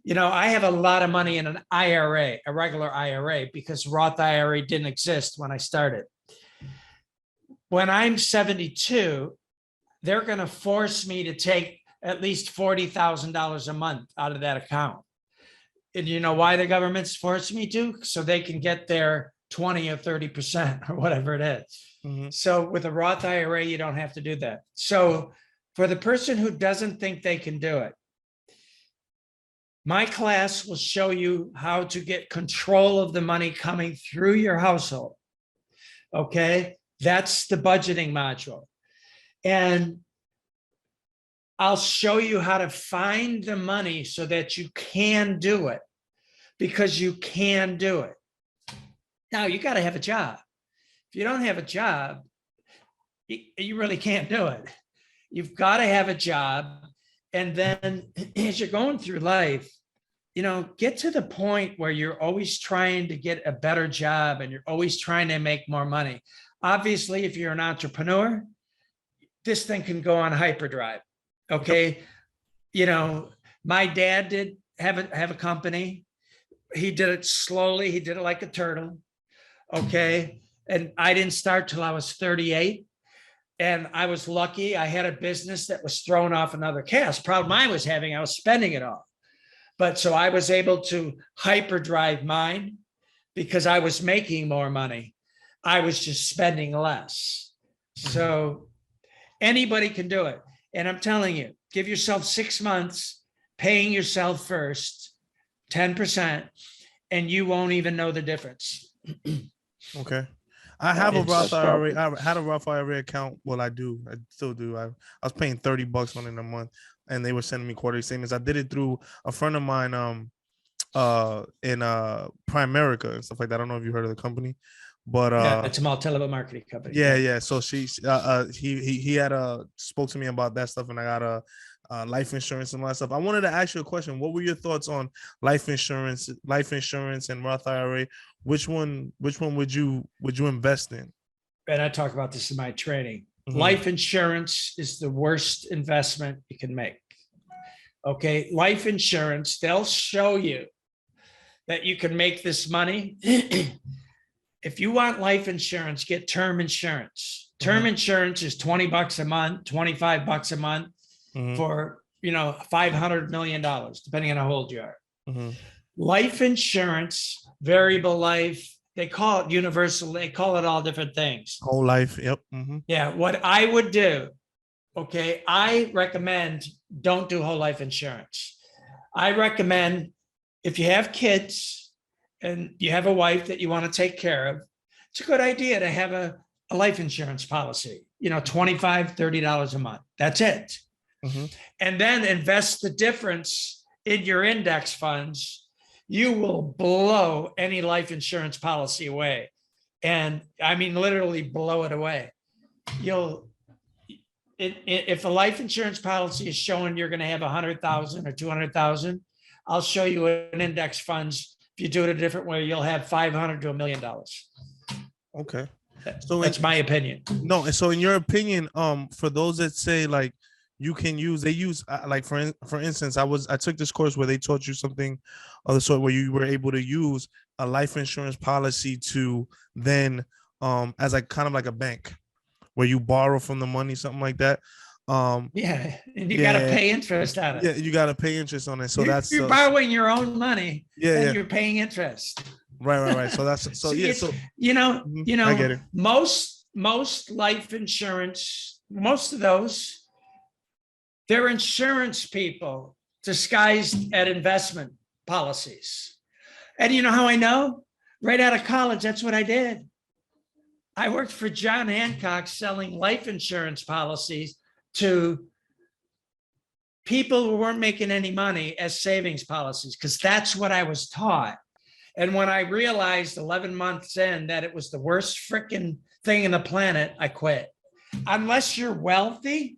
I have a lot of money in an IRA, a regular IRA, because Roth IRA didn't exist when I started. When I'm 72, they're going to force me to take at least $40,000 a month out of that account. And you know why the government's forcing me to? So they can get their 20 or 30% or whatever it is. Mm-hmm. So with a Roth IRA, you don't have to do that. So for the person who doesn't think they can do it, My class will show you how to get control of the money coming through your household. Okay, that's the budgeting module. And I'll show you how to find the money so that you can do it, because you can do it. Now, you got to have a job. If you don't have a job, you really can't do it. You've got to have a job. And then as you're going through life, get to the point where you're always trying to get a better job and you're always trying to make more money. Obviously, if you're an entrepreneur, this thing can go on hyperdrive. Okay. My dad did have a company. He did it slowly. He did it like a turtle. Okay. And I didn't start till I was 38. And I was lucky. I had a business that was thrown off another cast. Problem I was having, I was spending it all. But so I was able to hyperdrive mine because I was making more money. I was just spending less. So anybody can do it. And I'm telling you, give yourself 6 months, paying yourself first, 10%, and you won't even know the difference. Okay. I have a Roth IRA. I had a Roth IRA account. Well, I do. I still do. I was paying $30 on it a month, and they were sending me quarterly statements. I did it through a friend of mine in Primerica and stuff like that. I don't know if you heard of the company, but it's a multi-level marketing company. Yeah. So he had spoke to me about that stuff, and I got a life insurance and all that stuff. I wanted to ask you a question. What were your thoughts on life insurance and Roth IRA? Which one would you invest in? And I talk about this in my training. Mm-hmm. Life insurance is the worst investment you can make. Okay. Life insurance, they'll show you that you can make this money. If you want life insurance, get term insurance. Term insurance is $20 a month, $25 a month. For $500 million, depending on how old you are. Life insurance, variable life, they call it universal, they call it all different things. Whole life, yep. Yeah, what I would do, okay, I recommend don't do whole life insurance. I recommend if you have kids and you have a wife that you want to take care of, it's a good idea to have a life insurance policy, $25, $30 a month. That's it. And then invest the difference in your index funds. You will blow any life insurance policy away. And I mean, literally blow it away. If a life insurance policy is showing you're going to have 100,000 or 200,000, I'll show you an index funds. If you do it a different way, you'll have $500 to $1 million. Okay. So that's my opinion. No. And so in your opinion, for those that say like, they use like for instance, I took this course where they taught you something of the sort where you were able to use a life insurance policy to then as like kind of like a bank where you borrow from the money, something like that. And you got to pay interest on it. Yeah, you got to pay interest on it. So you're borrowing your own money. And you're paying interest. Right. So that's so I get it. Most life insurance, most of those, they're insurance people disguised at investment policies. And you know how I know? Right out of college, that's what I did. I worked for John Hancock selling life insurance policies to people who weren't making any money as savings policies, because that's what I was taught. And when I realized 11 months in that it was the worst freaking thing in the planet, I quit. Unless you're wealthy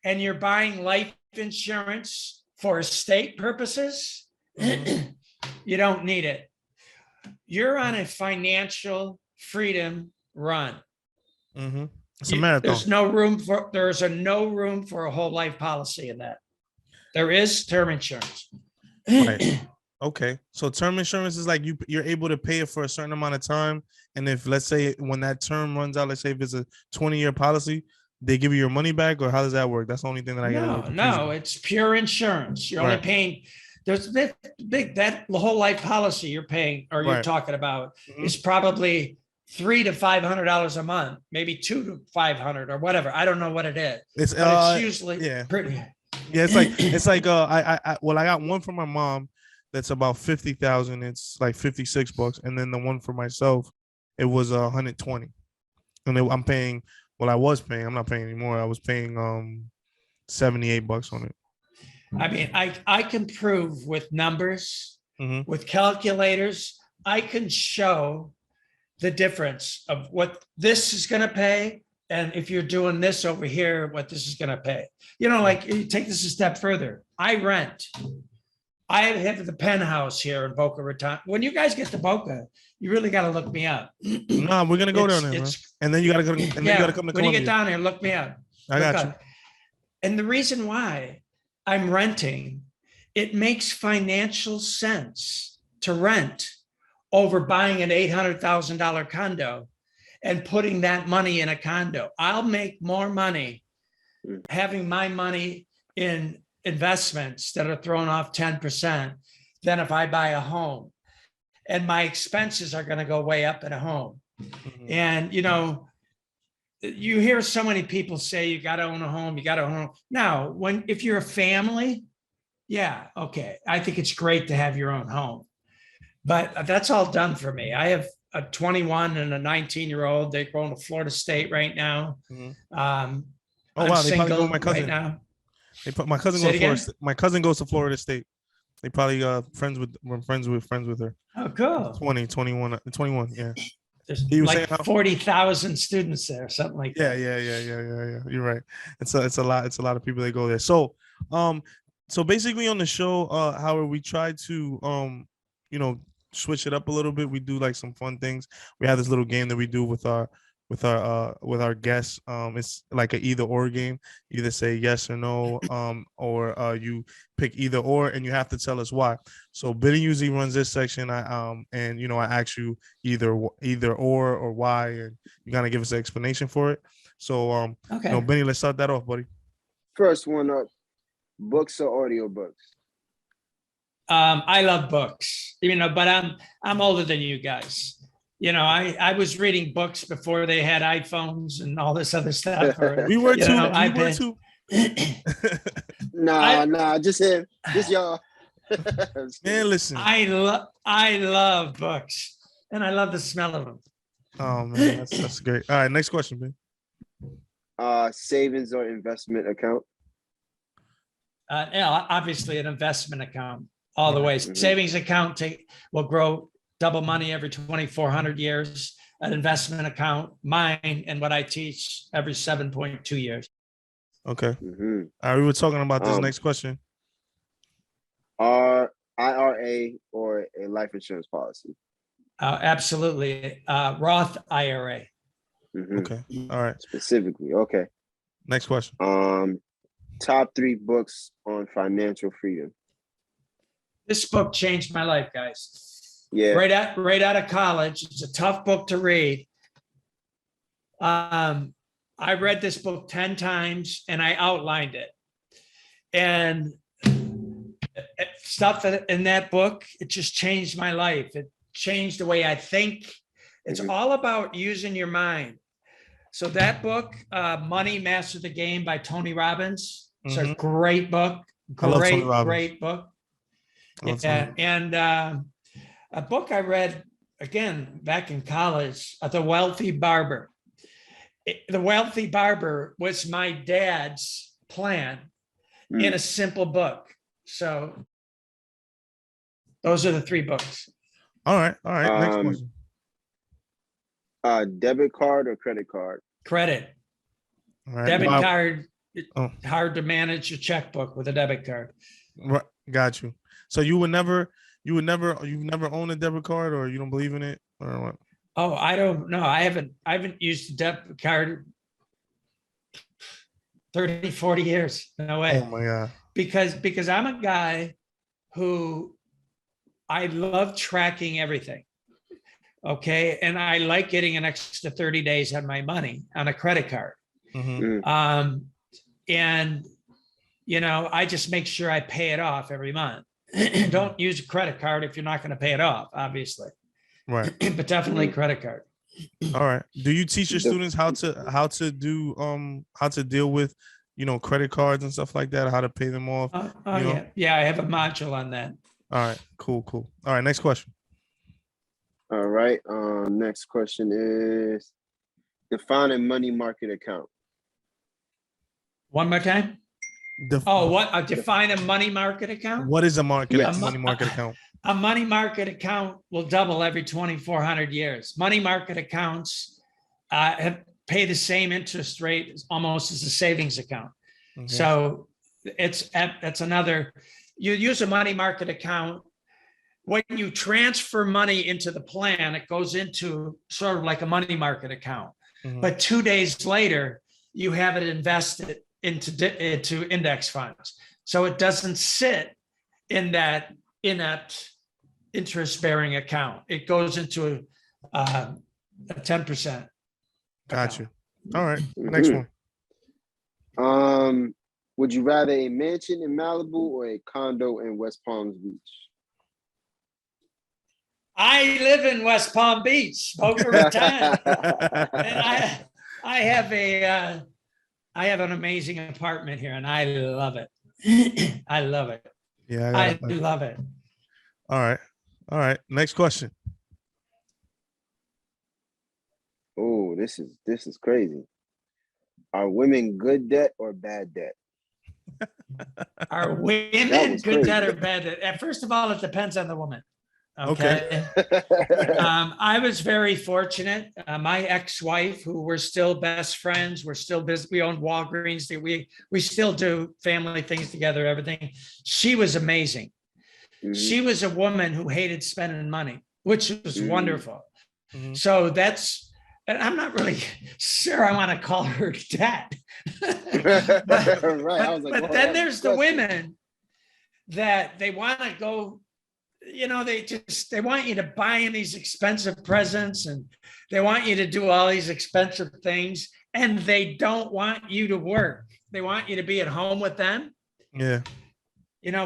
and you're buying life insurance for estate purposes, you don't need it. You're on a financial freedom run. It's a marathon. There's no room for a whole life policy in that. There is term insurance. Right. Okay. So term insurance is like you're able to pay it for a certain amount of time. And if, let's say, when that term runs out, let's say if it's a 20-year policy, they give you your money back, or how does that work? That's the only thing that I get. No, it's pure insurance. You're only paying. There's that the whole life policy you're paying, or you're talking about, is probably $300 to $500 a month, maybe $200 to $500 or whatever. I don't know what it is. It's usually pretty. Yeah, it's like I got one from my mom that's about 50,000. It's like $56, and then the one for myself, it was 120, and I'm paying. Well, I was paying. I'm not paying anymore. I was paying $78 on it. I mean, I can prove with numbers, Mm-hmm. with calculators, I can show the difference of what this is going to pay. And if you're doing this over here, what this is going to pay. You know, like you take this a step further. I rent. I have the penthouse here in Boca Raton. When you guys get to Boca, you really got to look me up. Nah, we're gonna go down there, man. And then you gotta go. And then you gotta come to when Columbia. you get down there, look me up. I got you. And the reason why I'm renting, it makes financial sense to rent over buying an $800,000 condo and putting that money in a condo. I'll make more money having my money in investments that are thrown off 10% than if I buy a home. And my expenses are going to go way up in a home. Mm-hmm. And, you know, you hear so many people say you got to own a home, you got to own a home. Now, if you're a family, yeah, okay. I think it's great to have your own home. But that's all done for me. I have a 21 and a 19-year-old. They're going to Florida State right now. Mm-hmm. Oh, wow. They probably go with my cousin. Right now. My cousin goes to Florida State. My cousin goes to Florida State. They probably friends with her. Oh, cool. 21, yeah. There's like 40,000 students there, something like that. Yeah. You're right. It's a lot. It's a lot of people that go there. So, so basically on the show, Howard, we try to, switch it up a little bit. We do like some fun things. We have this little game that we do with our guests. It's like an either or game. You either say yes or no, or you pick either or, and you have to tell us why. So Billy usually runs this section. I ask you either or why, and you gotta give us an explanation for it. So okay. Benny, let's start that off, buddy. First one up: books or audiobooks? I love books, but I'm older than you guys. I was reading books before they had iPhones and all this other stuff. We were too. Nah, just him, just y'all. Man, listen. I love books, and I love the smell of them. Oh man, that's great. All right, next question, man. Savings or investment account? Obviously an investment account all the way. Mm-hmm. Savings account will grow double money every 2,400 years. An investment account, mine and what I teach, every 7.2 years. Okay. Mm-hmm. All right, we were talking about this next question. IRA or a life insurance policy? Absolutely. Roth IRA. Mm-hmm. Okay. All right. Specifically. Okay. Next question. Top 3 books on financial freedom. This book changed my life, guys. Yeah. Right out of college. It's a tough book to read. I read this book 10 times and I outlined it. And stuff in that book, it just changed my life. It changed the way I think. It's all about using your mind. So that book, Money Master the Game by Tony Robbins. It's a great book. Great book. And a book I read, again, back in college, The Wealthy Barber. The Wealthy Barber was my dad's plan in a simple book. So those are the 3 books. All right. Next question. Debit card or credit card? Credit. Right. Debit card, hard to manage your checkbook with a debit card. Right. Got you. So you've never owned a debit card, or you don't believe in it, or what? Oh, I don't know. I haven't used a debit card 30, 40 years. No way. Oh my God. Because I'm a guy who I love tracking everything. Okay. And I like getting an extra 30 days on my money on a credit card. Mm-hmm. And I just make sure I pay it off every month. Don't use a credit card if you're not going to pay it off, obviously. Right. But definitely credit card. All right. Do you teach your students how to deal with credit cards and stuff like that, how to pay them off. Yeah. Yeah, I have a module on that. All right, cool. All right, next question. All right. Next question is define a money market account. One more time. Define a money market account? What is a money market account? A money market account will double every 2,400 years. Money market accounts pay the same interest rate almost as a savings account. Mm-hmm. So that's another. You use a money market account when you transfer money into the plan. It goes into sort of like a money market account, mm-hmm. But 2 days later you have it invested into index funds. So it doesn't sit in that interest-bearing account. It goes into a 10%. Got you. All right. Next one. Would you rather a mansion in Malibu or a condo in West Palm Beach? I live in West Palm Beach, Boca Raton. And I have an amazing apartment here, and I love it. I love it. Yeah, I love it. All right. Next question. Oh, this is crazy. Are women good debt or bad debt? Are women good debt or bad debt? First of all, it depends on the woman. Okay. I was very fortunate. My ex-wife, who we're still best friends, we're still busy. We own Walgreens. We still do family things together, everything. She was amazing. Mm-hmm. She was a woman who hated spending money, which was wonderful. Mm-hmm. So and I'm not really sure I want to call her debt. But then there's the women that they want to go, they want you to buy in these expensive presents, and they want you to do all these expensive things, and they don't want you to work. They want you to be at home with them. Yeah.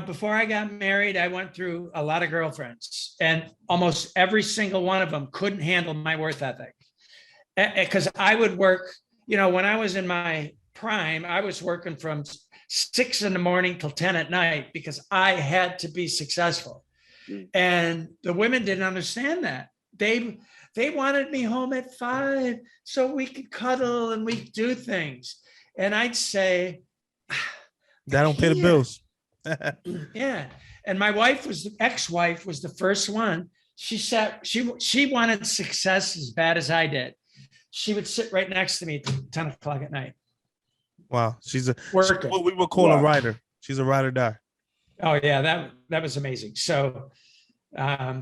Before I got married, I went through a lot of girlfriends, and almost every single one of them couldn't handle my work ethic. Because I would work, when I was in my prime, I was working from 6 a.m. till 10 p.m. because I had to be successful. And the women didn't understand that. They wanted me home at 5 so we could cuddle and we could do things. And I'd say, that don't pay the bills. Yeah. And my ex-wife was the first one. She said she wanted success as bad as I did. She would sit right next to me at 10 o'clock at night. Wow. She's working. What we would call a rider. She's a ride or die. Oh yeah, that was amazing. So I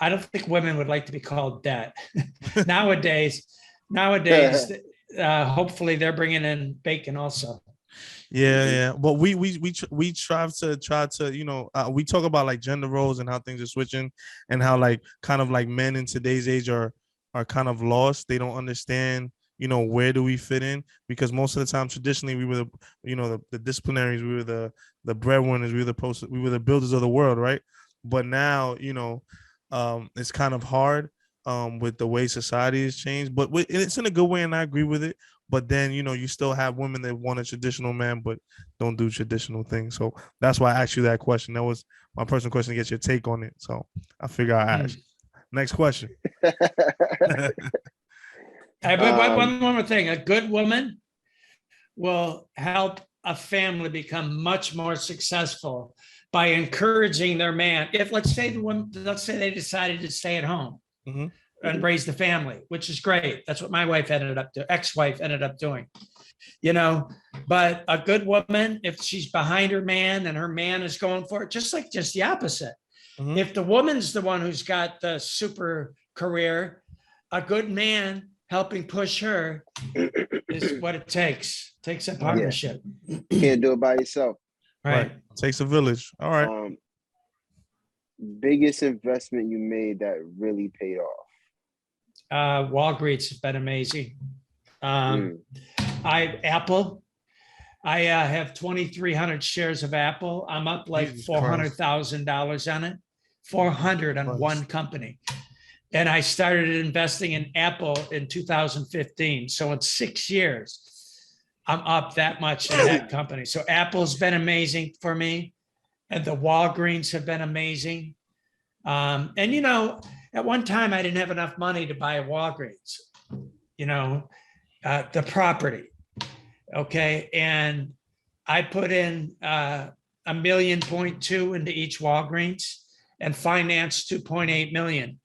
don't think women would like to be called debt. Nowadays, hopefully they're bringing in bacon also. Yeah. But we try to we talk about like gender roles and how things are switching, and how like kind of like men in today's age are kind of lost. They don't understand, where do we fit in? Because most of the time, traditionally, we were the disciplinaries, we were the breadwinners, we were the builders of the world, right? But now, it's kind of hard with the way society has changed. But it's in a good way, and I agree with it. But then, you still have women that want a traditional man, but don't do traditional things. So that's why I asked you that question. That was my personal question to get your take on it. So I figure I asked. Next question. One more thing. A good woman will help a family become much more successful by encouraging their man. If let's say they decided to stay at home and raise the family, which is great. That's what my ex-wife ended up doing. But a good woman, if she's behind her man and her man is going for it, just the opposite. Mm-hmm. If the woman's the one who's got the super career, a good man helping push her is what it takes. It takes a partnership. Yeah. You can't do it by yourself. Right. It takes a village. All right. Biggest investment you made that really paid off? Walgreens has been amazing. Apple. I have 2,300 shares of Apple. I'm up like $400,000 on it. 400 on one company. And I started investing in Apple in 2015. So in 6 years, I'm up that much in that company. So Apple's been amazing for me, and the Walgreens have been amazing. And you know, at one time I didn't have enough money to buy a Walgreens, you know, the property. Okay. And I put in $1.2 million into each Walgreens and financed 2.8 million.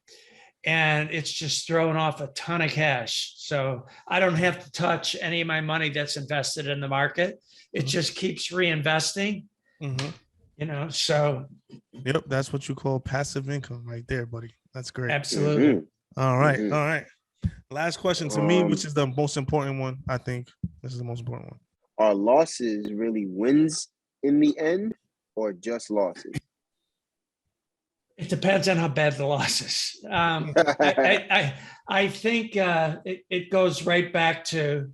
And it's just thrown off a ton of cash. So I don't have to touch any of my money that's invested in the market. It just keeps reinvesting, you know, so. Yep. That's what you call passive income right there, buddy. That's great. Absolutely. All right. All right. Last question to me, which is the most important one. I think this is the most important one. Are losses really wins in the end, or just losses? It depends on how bad the loss is. I think it goes right back to,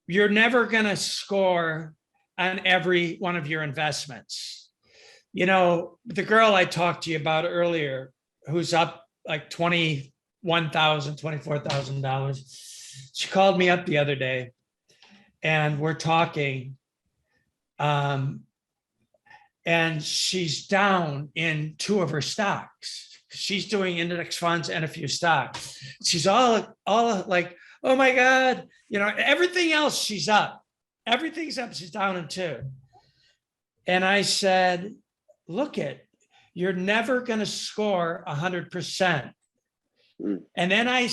you're never going to score on every one of your investments. You know, the girl I talked to you about earlier, who's up like $21,000, $24,000. She called me up the other day and we're talking. And she's down in 2 of her stocks. She's doing index funds and a few stocks. She's all like, oh my God, you know, everything else she's up. Everything's up, she's down in 2. And I said, look you're never going to score 100%. And then I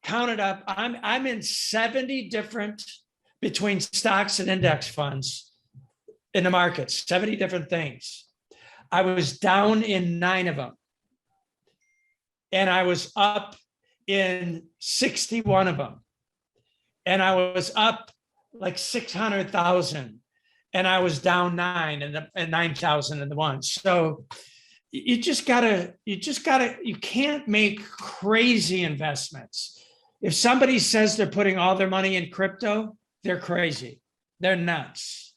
counted up, I'm in 70 different, between stocks and index funds in the market, 70 different things. I was down in 9 of them. And I was up in 61 of them. And I was up like 600,000. And I was down 9 and 9,000 in the one. So you can't make crazy investments. If somebody says they're putting all their money in crypto, they're crazy. They're nuts.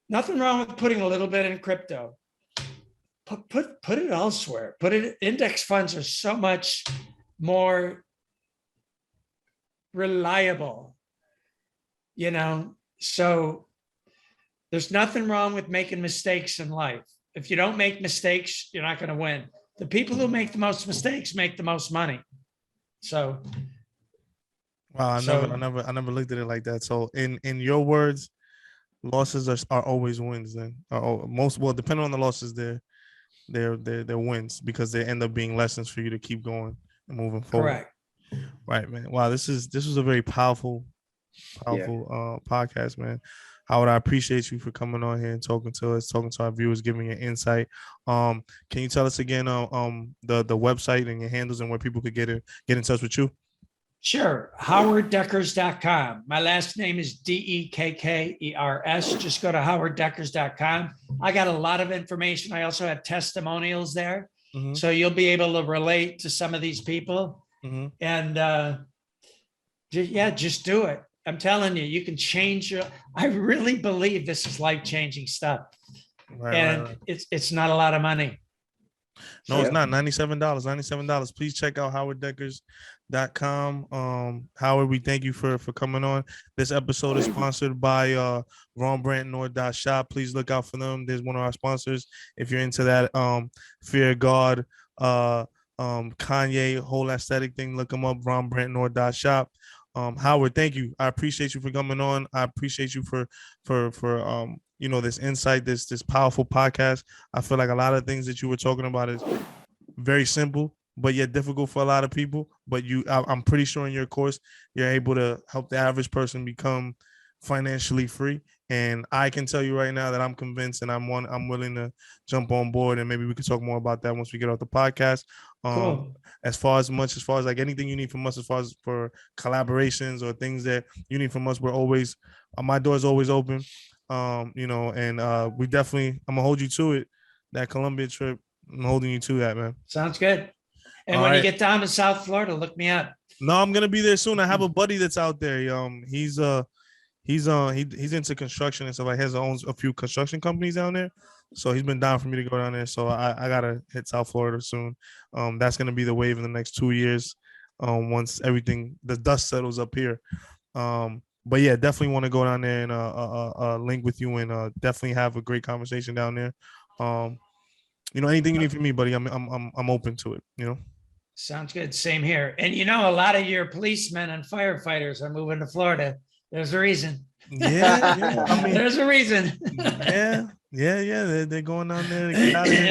Nothing wrong with putting a little bit in crypto. Put it elsewhere. Index funds are so much more reliable, you know. So there's nothing wrong with making mistakes in life. If you don't make mistakes, you're not going to win. The people who make the most mistakes make the most money. So, wow, I never looked at it like that. So, in your words, losses are always wins. Then, depending on the losses, they're wins because they end up being lessons for you to keep going and moving forward. Correct. Right, man. Wow, this was a very powerful podcast, man. Howard, I appreciate you for coming on here and talking to us, talking to our viewers, giving your insight. Can you tell us again the website and your handles and where people could get in touch with you? Sure. HowardDekkers.com. My last name is Dekkers. Just go to HowardDekkers.com. I got a lot of information. I also have testimonials there. So you'll be able to relate to some of these people. And just do it. I'm telling you, you can change I really believe this is life-changing stuff. Right. It's not a lot of money. No, it's not. $97. Please check out HowardDekkers.com. Howard, we thank you for coming on. This episode is sponsored by RonBrantNord.shop. Please look out for them. There's one of our sponsors. If you're into that fear God, Kanye whole aesthetic thing, look them up. RonBrantNord.shop. Howard, thank you. I appreciate you for coming on. I appreciate you for this insight, this powerful podcast. I feel like a lot of things that you were talking about is very simple, but yet difficult for a lot of people. But I'm pretty sure in your course, you're able to help the average person become financially free. And I can tell you right now that I'm convinced and I'm willing to jump on board, and maybe we can talk more about that once we get off the podcast. Cool. As far as like anything you need from us, as far as for collaborations or things that you need from us, we're always, my door is always open. We definitely, I'm gonna hold you to it. That Colombia trip, I'm holding you to that, man. Sounds good. And when you get down to South Florida, look me up. No, I'm gonna be there soon. I have a buddy that's out there. He's into construction and stuff. Like, he owns a few construction companies down there. So he's been down for me to go down there. So I gotta hit South Florida soon. That's gonna be the wave in the next 2 years. Once the dust settles up here. But yeah, definitely want to go down there and link with you and definitely have a great conversation down there. Anything you need from me, buddy, I'm open to it. Sounds good. Same here. And a lot of your policemen and firefighters are moving to Florida. There's a reason. Yeah. I mean, there's a reason. yeah. They're going down there to get out of here.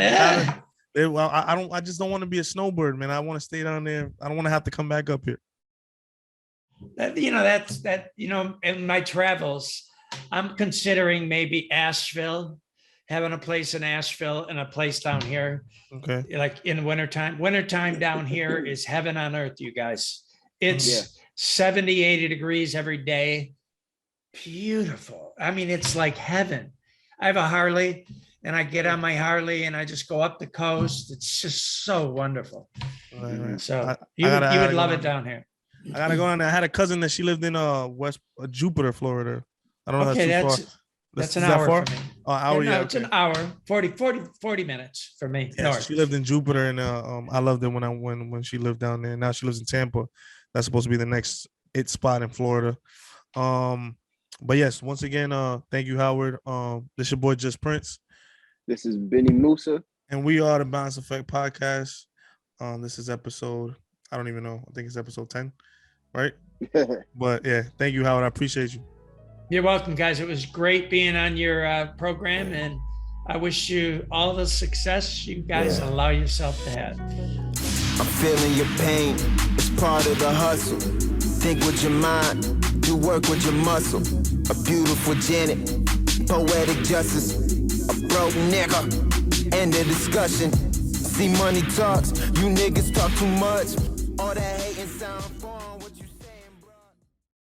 Yeah. I just don't want to be a snowbird, man. I want to stay down there. I don't want to have to come back up here. In my travels, I'm considering maybe Asheville, having a place in Asheville and a place down here. Okay. Like in wintertime. Wintertime down here is heaven on earth, you guys. It's 70, 80 degrees every day. Beautiful. I mean, it's like heaven. I have a Harley and I get on my Harley and I just go up the coast. It's just so wonderful. Right. So you would love it down here. I gotta go on there. I had a cousin that she lived in West Jupiter, Florida. I don't know. Okay, that's too far. That's an hour for me. Hour, it's an hour, 40 minutes for me. Yeah, she lived in Jupiter, and I loved it when she lived down there. Now she lives in Tampa. That's supposed to be the next spot in Florida. But yes, once again, thank you, Howard. This your boy Just Prince. This is Benny Musa, and we are the Balance Effect Podcast. This is episode, I don't even know. I think it's episode 10, right? But yeah, thank you, Howard. I appreciate you. You're welcome, guys. It was great being on your program, and I wish you all the success you guys allow yourself to have. I'm feeling your pain. It's part of the hustle. Think with your mind, do work with your muscle. A beautiful Janet, poetic justice. A broke nigga, end of discussion. See money talks, you niggas talk too much. All that hating sound.